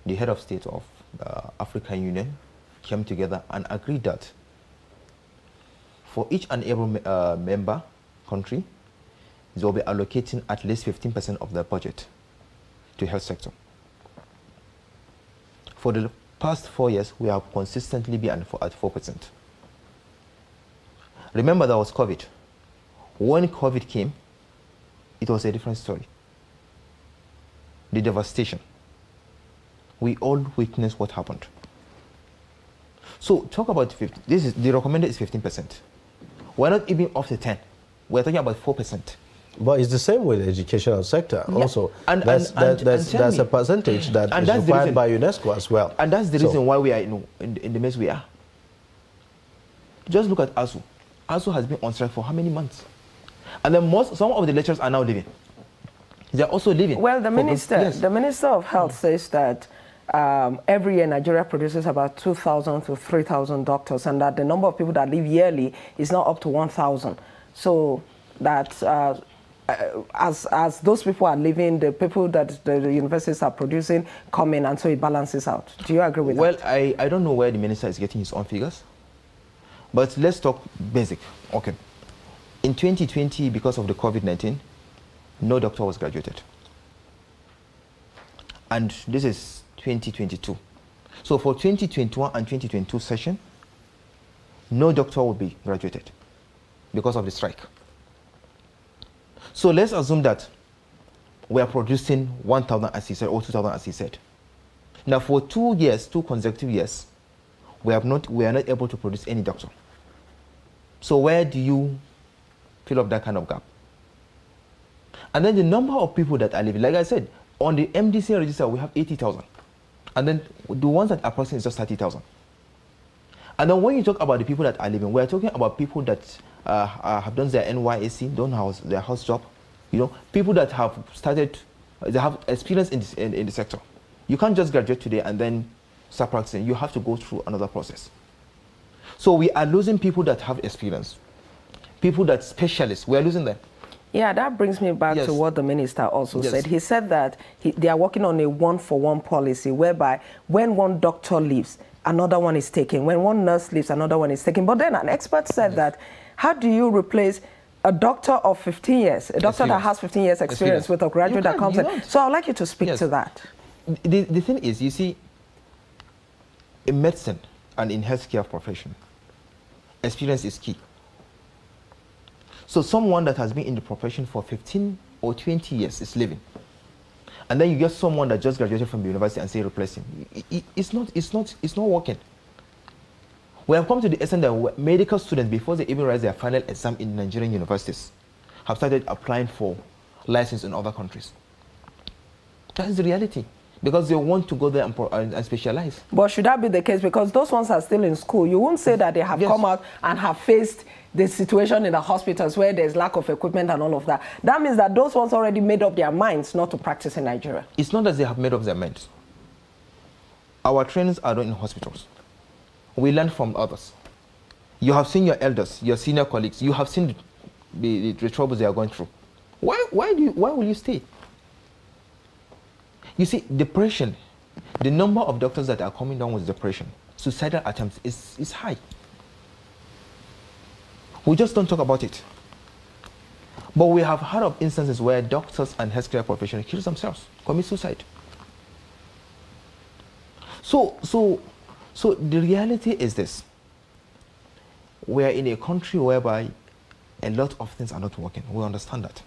The head of state of the African Union came together and agreed that for each and every member country, they will be allocating at least 15% of their budget to health sector. For the past 4 years, we have consistently been at 4%. Remember, there was COVID. When COVID came, it was a different story. The devastation. We all witnessed what happened. So talk about 50. This is the recommended is 15%. We're not even off the 10. We're talking about 4%.
But it's the same with the educational sector.
Yeah.
Also, there's a percentage that is required by UNESCO as well.
And that's the reason why we are in the mess we are. Just look at ASU. ASU has been on strike for how many months? And then some of the lecturers are now leaving. They're also leaving.
Well, the Minister of Health says that every year Nigeria produces about 2,000 to 3,000 doctors, and that the number of people that leave yearly is now up to 1,000. So that as those people are leaving, the people that the universities are producing come in, and so it balances out. Do you agree with that?
Well, I don't know where the minister is getting his own figures, but let's talk basic. Okay. In 2020, because of the COVID-19, no doctor was graduated. And this is 2022. So for 2021 and 2022 session, no doctor will be graduated because of the strike. So let's assume that we are producing 1,000 as he said, or 2,000 as he said. Now for 2 years, 2 consecutive years, we are not able to produce any doctor. So where do you fill up that kind of gap? And then the number of people that are leaving, like I said, on the MDC register, we have 80,000. And then the ones that are processing is just 30,000. And then when you talk about the people that are leaving, we are talking about people that have done their NYSC, done their house job. You know, people that have started, they have experience in the sector. You can't just graduate today and then start practicing. You have to go through another process. So we are losing people that have experience. People that specialists, we are losing them.
Yeah, that brings me back to what the minister also said. He said that they are working on a one-for-one policy whereby when one doctor leaves, another one is taken. When one nurse leaves, another one is taken. But then an expert said that, how do you replace a doctor of 15 years, a doctor that has 15 years experience with a graduate that comes in? So I'd like you to speak to that.
The thing is, you see, in medicine and in healthcare profession, experience is key. So someone that has been in the profession for 15 or 20 years is leaving. And then you get someone that just graduated from the university and say replace him. It's not working. We have come to the extent that medical students, before they even write their final exam in Nigerian universities, have started applying for license in other countries. That is the reality. Because they want to go there and specialize.
But should that be the case? Because those ones are still in school. You won't say that they have come out and have faced the situation in the hospitals where there's lack of equipment and all of that. That means that those ones already made up their minds not to practice in Nigeria.
It's not that they have made up their minds. Our trainings are done in hospitals. We learn from others. You have seen your elders, your senior colleagues. You have seen the troubles they are going through. Why will you stay? You see, depression, the number of doctors that are coming down with depression, suicidal attempts is high. We just don't talk about it. But we have heard of instances where doctors and healthcare professionals kill themselves, commit suicide. So the reality is this. We are in a country whereby a lot of things are not working. We understand that.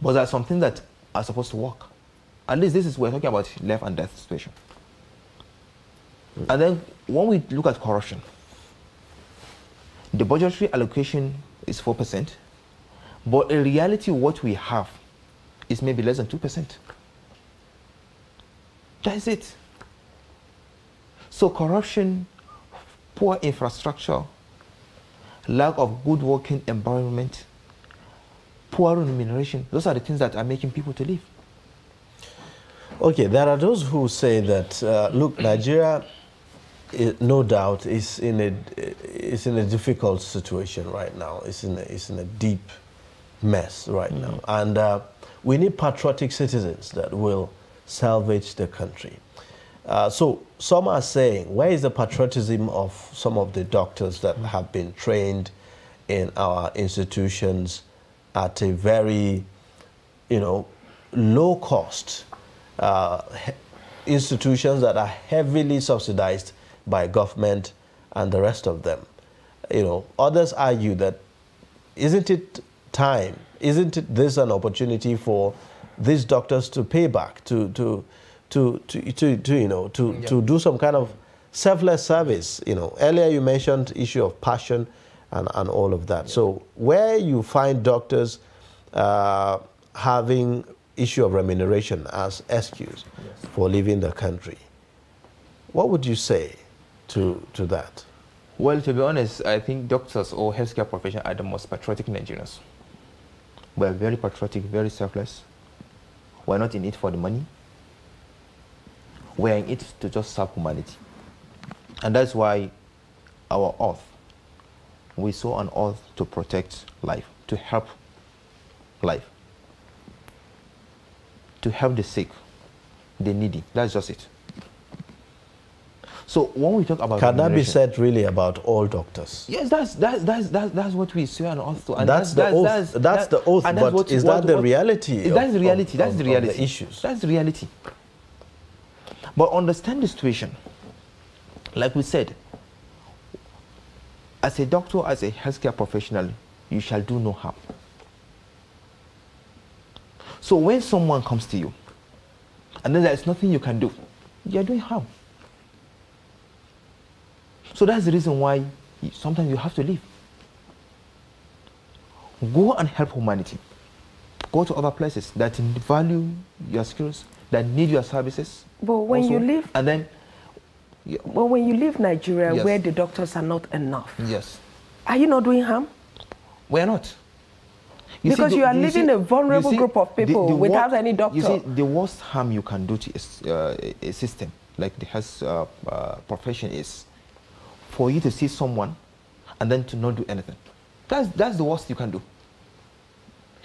But there are some things that are supposed to work. At least we're talking about life and death situation. And then when we look at corruption, the budgetary allocation is 4%, but in reality what we have is maybe less than 2%. That is it. So corruption, poor infrastructure, lack of good working environment, poor remuneration, those are the things that are making people to leave.
Okay, there are those who say that, look, Nigeria, no doubt, is in a difficult situation right now. It's in a deep mess right now. And we need patriotic citizens that will salvage the country. So some are saying, where is the patriotism of some of the doctors that have been trained in our institutions at a very, low cost, institutions that are heavily subsidized by government and the rest of them? Others argue that, isn't it time, isn't it this an opportunity for these doctors to pay back, to do some kind of selfless service? Earlier you mentioned issue of passion and all of that. So where you find doctors having issue of remuneration as excuse for leaving the country, what would you say to that?
Well, to be honest, I think doctors or healthcare professionals are the most patriotic Nigerians. We're very patriotic, very selfless. We're not in it for the money. We're in it to just serve humanity. And that's why our oath, we saw an oath to protect life, to help life, to help the sick, the needy. That's just it. So when we talk about,
can that be said really about all doctors?
Yes, that's what we swear an oath to. And
that's the oath. That's the oath. But is that the reality?
That's the reality. That's the reality.
The issues.
That's the reality. But understand the situation. Like we said, as a doctor, as a healthcare professional, you shall do no harm. So when someone comes to you, and then there's nothing you can do, you're doing harm. So that's the reason why sometimes you have to leave. Go and help humanity. Go to other places that value your skills, that need your services.
But when you leave,
and then,
but when you leave Nigeria, where the doctors are not enough, are you not doing harm?
We're not.
Because you are leaving a vulnerable group of people without any doctor.
You see, the worst harm you can do to a system like the health profession is for you to see someone and then to not do anything. That's the worst you can do.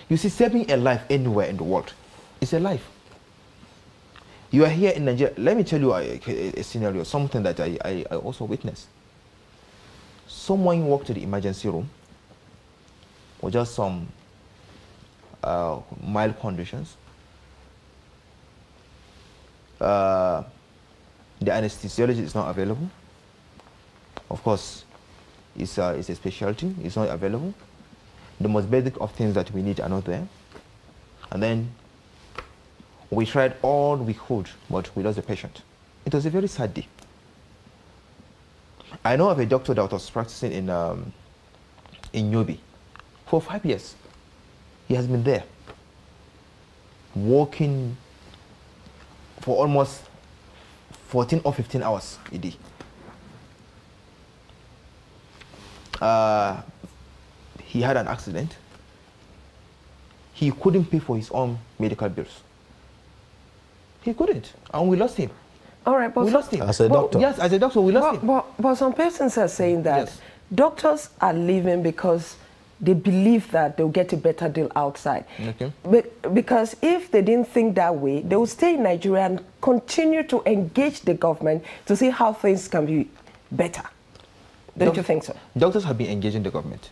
You see, saving a life anywhere in the world is a life. You are here in Nigeria. Let me tell you a scenario, something that I also witnessed. Someone walked to the emergency room with just some mild conditions. The anesthesiologist is not available. Of course, it's a specialty. It's not available. The most basic of things that we need are not there. And then We tried all we could, but we lost the patient. It was a very sad day. I know of a doctor that was practicing in Yobe for 5 years. He has been there, working for almost 14 or 15 hours a day. He had an accident. He couldn't pay for his own medical bills. He couldn't, and we lost him.
All right, but
we lost him.
As a doctor?
Yes, as a doctor, we lost him.
But some persons are saying that doctors are leaving because they believe that they'll get a better deal outside.
Okay.
Because if they didn't think that way, they would stay in Nigeria and continue to engage the government to see how things can be better. Don't you think so?
Doctors have been engaging the government.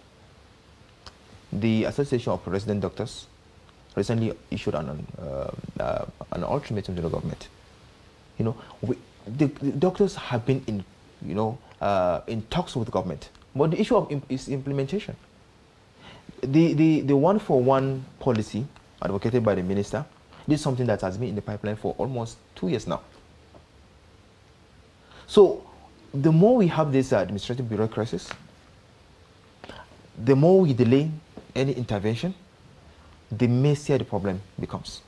The Association of Resident Doctors recently issued an ultimatum to the government. You know, the doctors have been in, in talks with the government, but the issue is implementation. The one-for-one policy advocated by the minister, this is something that has been in the pipeline for almost 2 years now. So the more we have this administrative bureaucracies, the more we delay any intervention, the messier the problem becomes.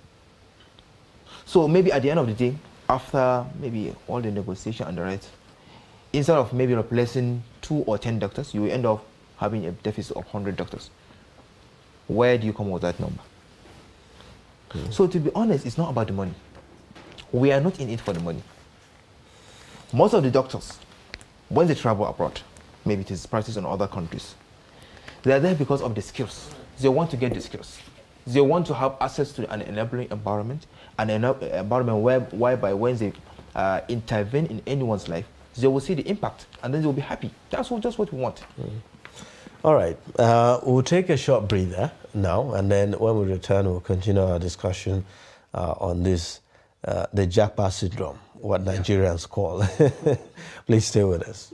So maybe at the end of the day, after maybe all the negotiation and the rest, instead of maybe replacing 2 or 10 doctors, you will end up having a deficit of 100 doctors. Where do you come with that number? So to be honest, it's not about the money. We are not in it for the money. Most of the doctors, when they travel abroad, maybe it is practiced in other countries, they are there because of the skills. They want to get the skills. They want to have access to an enabling environment, an environment whereby when they intervene in anyone's life, they will see the impact and then they will be happy. That's just what we want.
All right, we'll take a short breather now, and then when we return, we'll continue our discussion on this, the Japa syndrome, what Nigerians call. Please stay with us.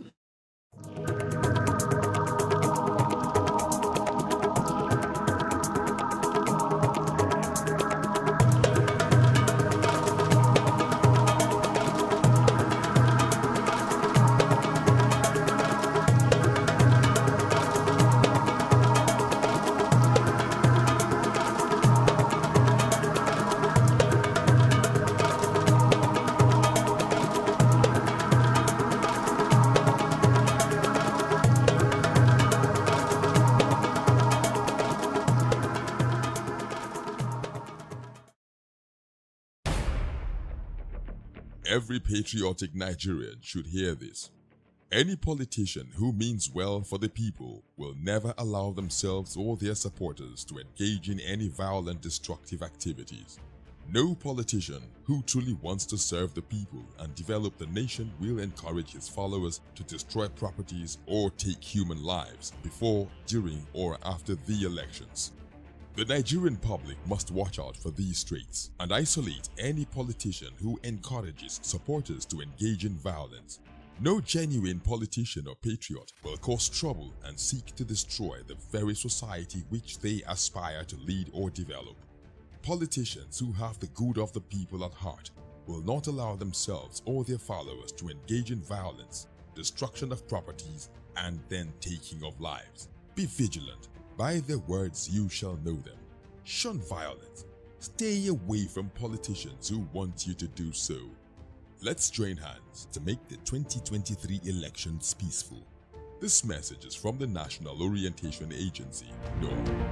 Every patriotic Nigerian should hear this. Any politician who means well for the people will never allow themselves or their supporters to engage in any violent, destructive activities. No politician who truly wants to serve the people and develop the nation will encourage his followers to destroy properties or take human lives before, during, or after the elections. The Nigerian public must watch out for these traits and isolate any politician who encourages supporters to engage in violence. No genuine politician or patriot will cause trouble and seek to destroy the very society which they aspire to lead or develop. Politicians who have the good of the people at heart will not allow themselves or their followers to engage in violence, destruction of properties, and then taking of lives. Be vigilant. By their words you shall know them. Shun violence. Stay away from politicians who want you to do so. Let's join hands to make the 2023 elections peaceful. This message is from the National Orientation Agency, NORA.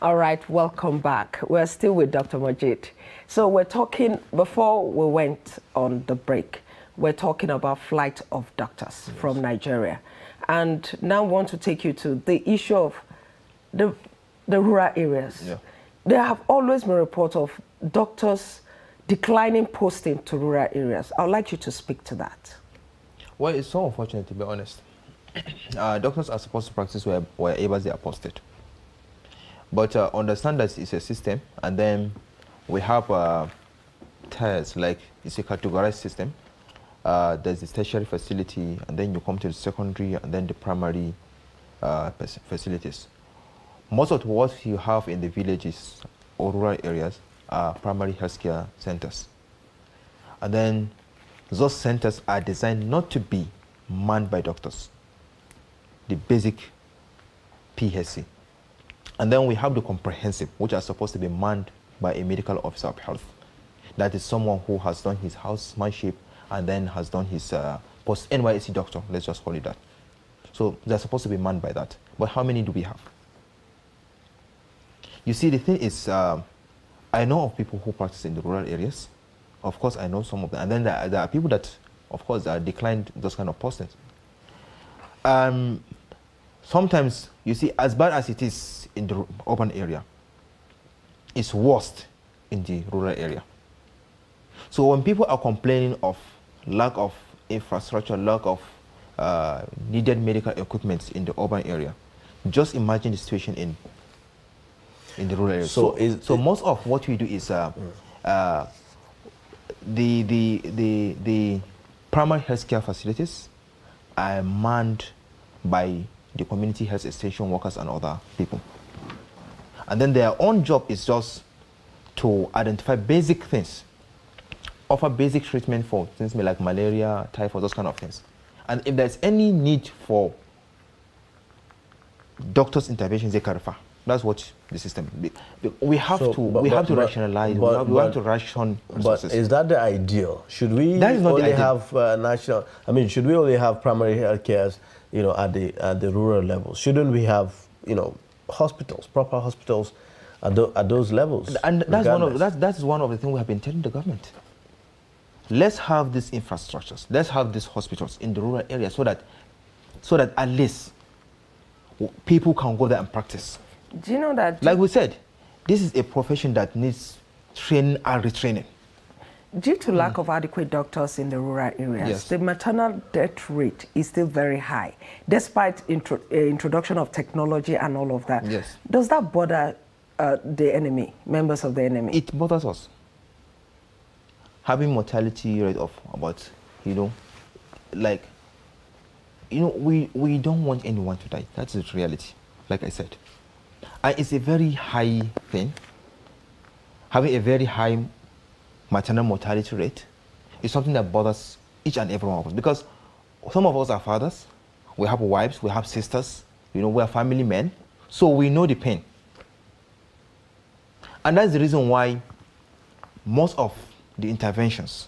All right, welcome back. We're still with Dr. Majid. So we're talking, before we went on the break, we're talking about flight of doctors from Nigeria. And now I want to take you to the issue of the rural areas. Yeah. There have always been reports of doctors declining posting to rural areas. I'd like you to speak to that.
Well, it's so unfortunate, to be honest. Doctors are supposed to practice wherever they are posted. But understand that it's a system, and then we have tiers, like it's a categorized system. There's the tertiary facility, and then you come to the secondary, and then the primary facilities. Most of what you have in the villages or rural areas are primary healthcare centers. And then those centers are designed not to be manned by doctors, the basic PHC. And then we have the comprehensive, which are supposed to be manned by a medical officer of health. That is someone who has done his housemanship and then has done his post-NYSC doctor, let's just call it that. So they're supposed to be manned by that. But how many do we have? You see, the thing is, I know of people who practice in the rural areas. Of course, I know some of them. And then there are people that, of course, declined those kind of postings. Sometimes, you see, as bad as it is in the urban area, it's worst in the rural area. So when people are complaining of lack of infrastructure, lack of needed medical equipment in the urban area, just imagine the situation in the rural area. So most of what we do is the primary healthcare facilities are manned by the community health extension workers and other people. And then their own job is just to identify basic things, offer basic treatment for things like malaria, typhoid, those kind of things. And if there's any need for doctors' interventions, they can refer. That's what the system. We have to rationalize. We have to ration resources.
But is that the ideal? Should we only have national? I mean, should we only have primary health care, you know, at the rural level? Shouldn't we have, you know, hospitals, proper hospitals at those levels?
And that's one of the things we have been telling the government. Let's have these infrastructures. Let's have these hospitals in the rural area so that at least people can go there and practice.
Do you know that?
Like we said, this is a profession that needs training and retraining.
Due to lack of adequate doctors in the rural areas, the maternal death rate is still very high, despite introduction of technology and all of that.
Yes.
Does that bother the enemy, members of the enemy?
It bothers us. Having mortality rate of about, you know, like, you know, we don't want anyone to die. That's the reality, like I said. And it's a very high thing. Having a very high maternal mortality rate is something that bothers each and every one of us, because some of us are fathers, we have wives, we have sisters, you know, we are family men, so we know the pain. And that's the reason why most of the interventions,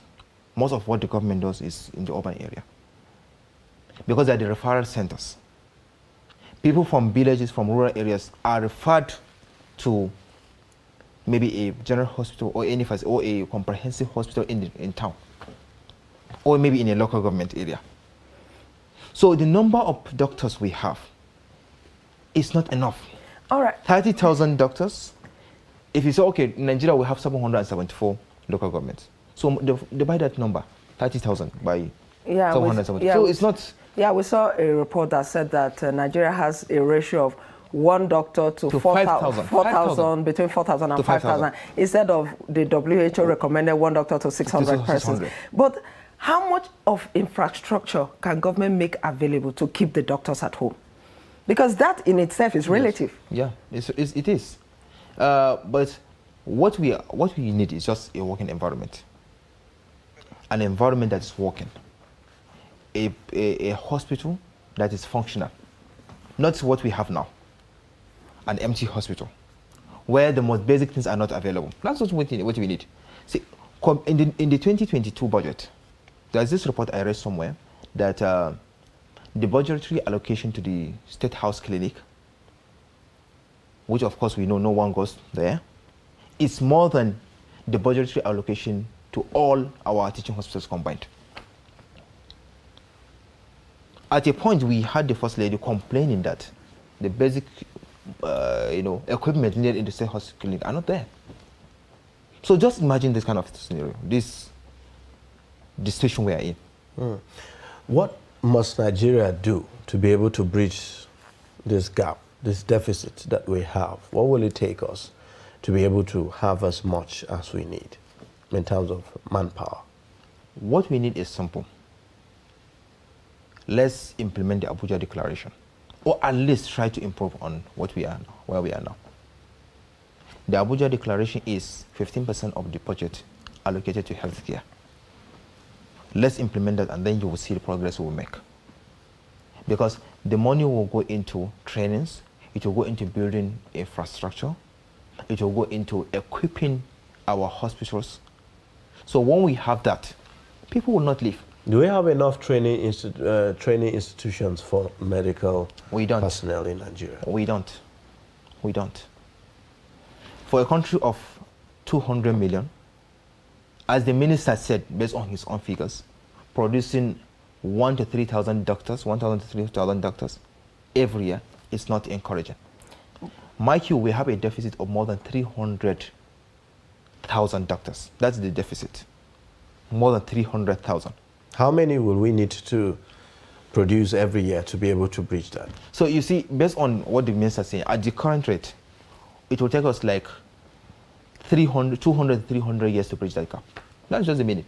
most of what the government does is in the urban area, because they're the referral centers. People from villages, from rural areas are referred to maybe a general hospital or any facility or a comprehensive hospital in town, or maybe in a local government area. So the number of doctors we have is not enough.
All right.
30,000 doctors. If you say, okay, in Nigeria we have 774 local governments. So divide that number, 30,000 by 774. So it's not...
Yeah, we saw a report that said that Nigeria has a ratio of 1 doctor to 4,000, between 4,000 and 5,000, instead of the WHO recommended 1 doctor to 600 persons. But how much of infrastructure can government make available to keep the doctors at home? Because that in itself is relative.
Yes. Yeah, it is. But what we need is just a working environment. An environment that is working. A hospital that is functional. Not what we have now. An empty hospital, where the most basic things are not available. That's what we need. See, in the 2022 budget, there's this report I read somewhere that the budgetary allocation to the State House Clinic which of course we know no one goes there, is more than the budgetary allocation to all our teaching hospitals combined. At a point, we had the First Lady complaining that the basic, equipment needed in the state hospital clinic are not there. So just imagine this kind of scenario, the situation we are in.
What must Nigeria do to be able to bridge this gap, this deficit that we have? What will it take us to be able to have as much as we need in terms of manpower?
What we need is simple. Let's implement the Abuja Declaration, or at least try to improve on what we are now, where we are now. The Abuja Declaration is 15% of the budget allocated to healthcare. Let's implement that, and then you will see the progress we will make. Because the money will go into trainings, it will go into building infrastructure, it will go into equipping our hospitals. So when we have that, people will not leave.
Do we have enough training institutions for medical personnel in Nigeria?
We don't. We don't. For a country of 200 million, as the minister said, based on his own figures, producing 1,000 to 3,000 doctors, 1,000 to 3,000 doctors every year is not encouraging. Mind you, we have a deficit of more than 300,000 doctors. That's the deficit. More than 300,000.
How many will we need to produce every year to be able to bridge that?
So you see, based on what the minister is saying, at the current rate, it will take us like 200, 300 years to bridge that gap. That's just the meaning.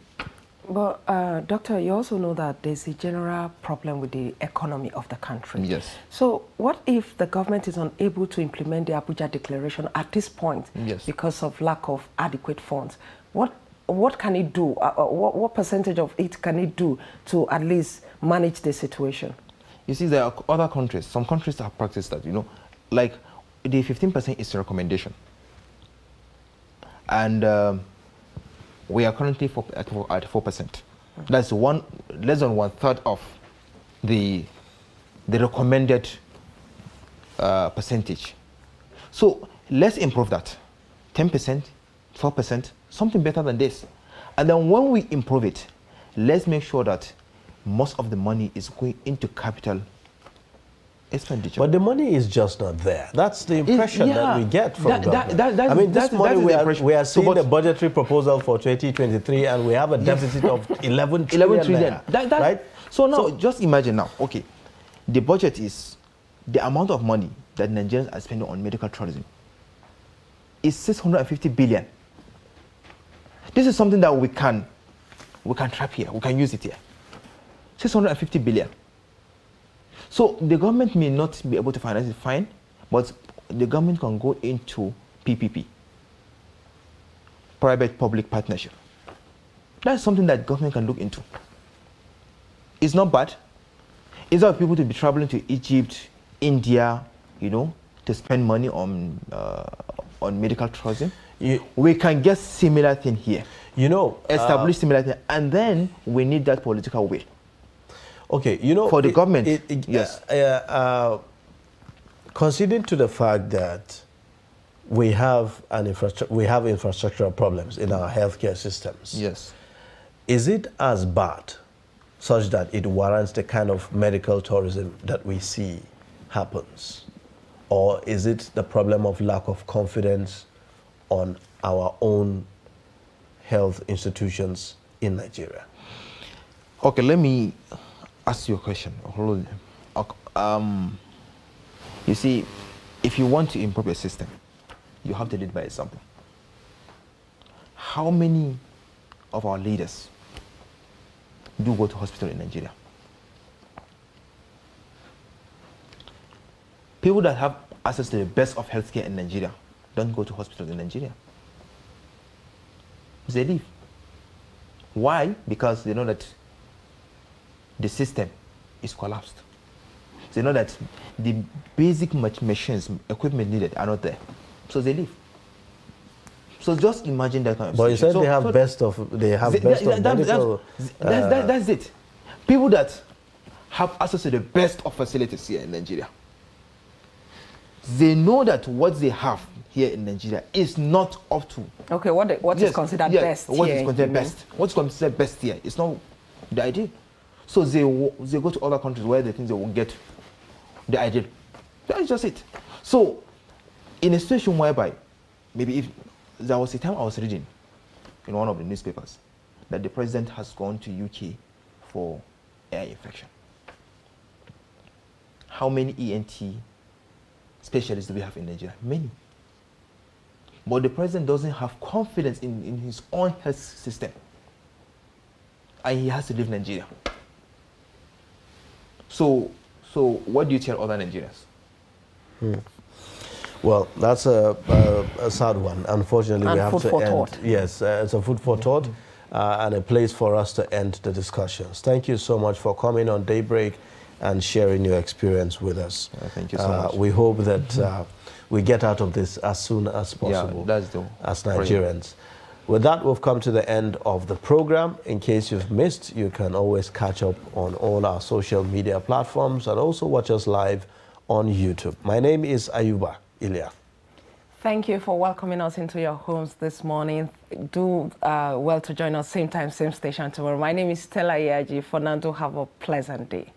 But, Doctor, you also know that there's a general problem with the economy of the country.
Yes.
So what if the government is unable to implement the Abuja Declaration at this point because of lack of adequate funds? What can it do? What percentage of it can it do to at least manage the situation?
You see, there are other countries, some countries that have practiced that, like the 15% is a recommendation. And we are currently at 4%. That's less than 1/3 of the recommended percentage. So let's improve that. 10%, 4%, something better than this. And then when we improve it, let's make sure that most of the money is going into capital expenditure.
But the money is just not there. That's the impression that we get from government. I mean, this morning we are seeing the budgetary proposal for 2023 and we have a deficit of 11 trillion. Right?
So now, just imagine now, okay, the budget is, the amount of money that Nigerians are spending on medical tourism is 650 billion. This is something that we can trap here, we can use it here. 650 billion. So the government may not be able to finance it, fine, but the government can go into PPP, private-public partnership. That's something that government can look into. It's not bad. Instead of people to be traveling to Egypt, India, to spend money on medical tourism, we can get similar thing here. Establish similar thing, and then we need that political will.
Okay,
for the government, yes.
Considering to the fact that we have infrastructural problems in our healthcare systems.
Yes.
Is it as bad, such that it warrants the kind of medical tourism that we see happens, or is it the problem of lack of confidence on our own health institutions in Nigeria?
Okay, let me ask you a question. You see, if you want to improve a system, you have to lead by example. How many of our leaders do go to hospital in Nigeria? People that have access to the best of healthcare in Nigeria don't go to hospitals in Nigeria. They leave. Why? Because they know that the system is collapsed. They know that the basic machines, equipment needed are not there. So they leave. So just imagine that kind of
situation. But you said they have best of medical...
That's it. People that have access to the best of facilities here in Nigeria. They know that what they have here in Nigeria is not up to.
Okay, what is considered best
What
here?
is considered best? What's considered best here? It's not the ideal. So they go to other countries where they think they won't get the ideal. That's just it. So in a situation whereby, maybe if there was a time I was reading in one of the newspapers that the president has gone to UK for air infection. How many ENT specialists do we have in Nigeria? Many. But the president doesn't have confidence in his own health system. And he has to leave Nigeria. So what do you tell other Nigerians?
Well, that's a sad one. Unfortunately,
and
we have
food
to
for
end.
Thought.
Yes, it's a food for thought and a place for us to end the discussions. Thank you so much for coming on Daybreak and sharing your experience with us.
Thank you so much.
We hope that we get out of this as soon as possible as Nigerians. With that, we've come to the end of the program. In case you've missed, you can always catch up on all our social media platforms and also watch us live on YouTube. My name is Ayuba Ilya.
Thank you for welcoming us into your homes this morning. Do well to join us same time, same station tomorrow. My name is Stella Yaji. For now, do have a pleasant day.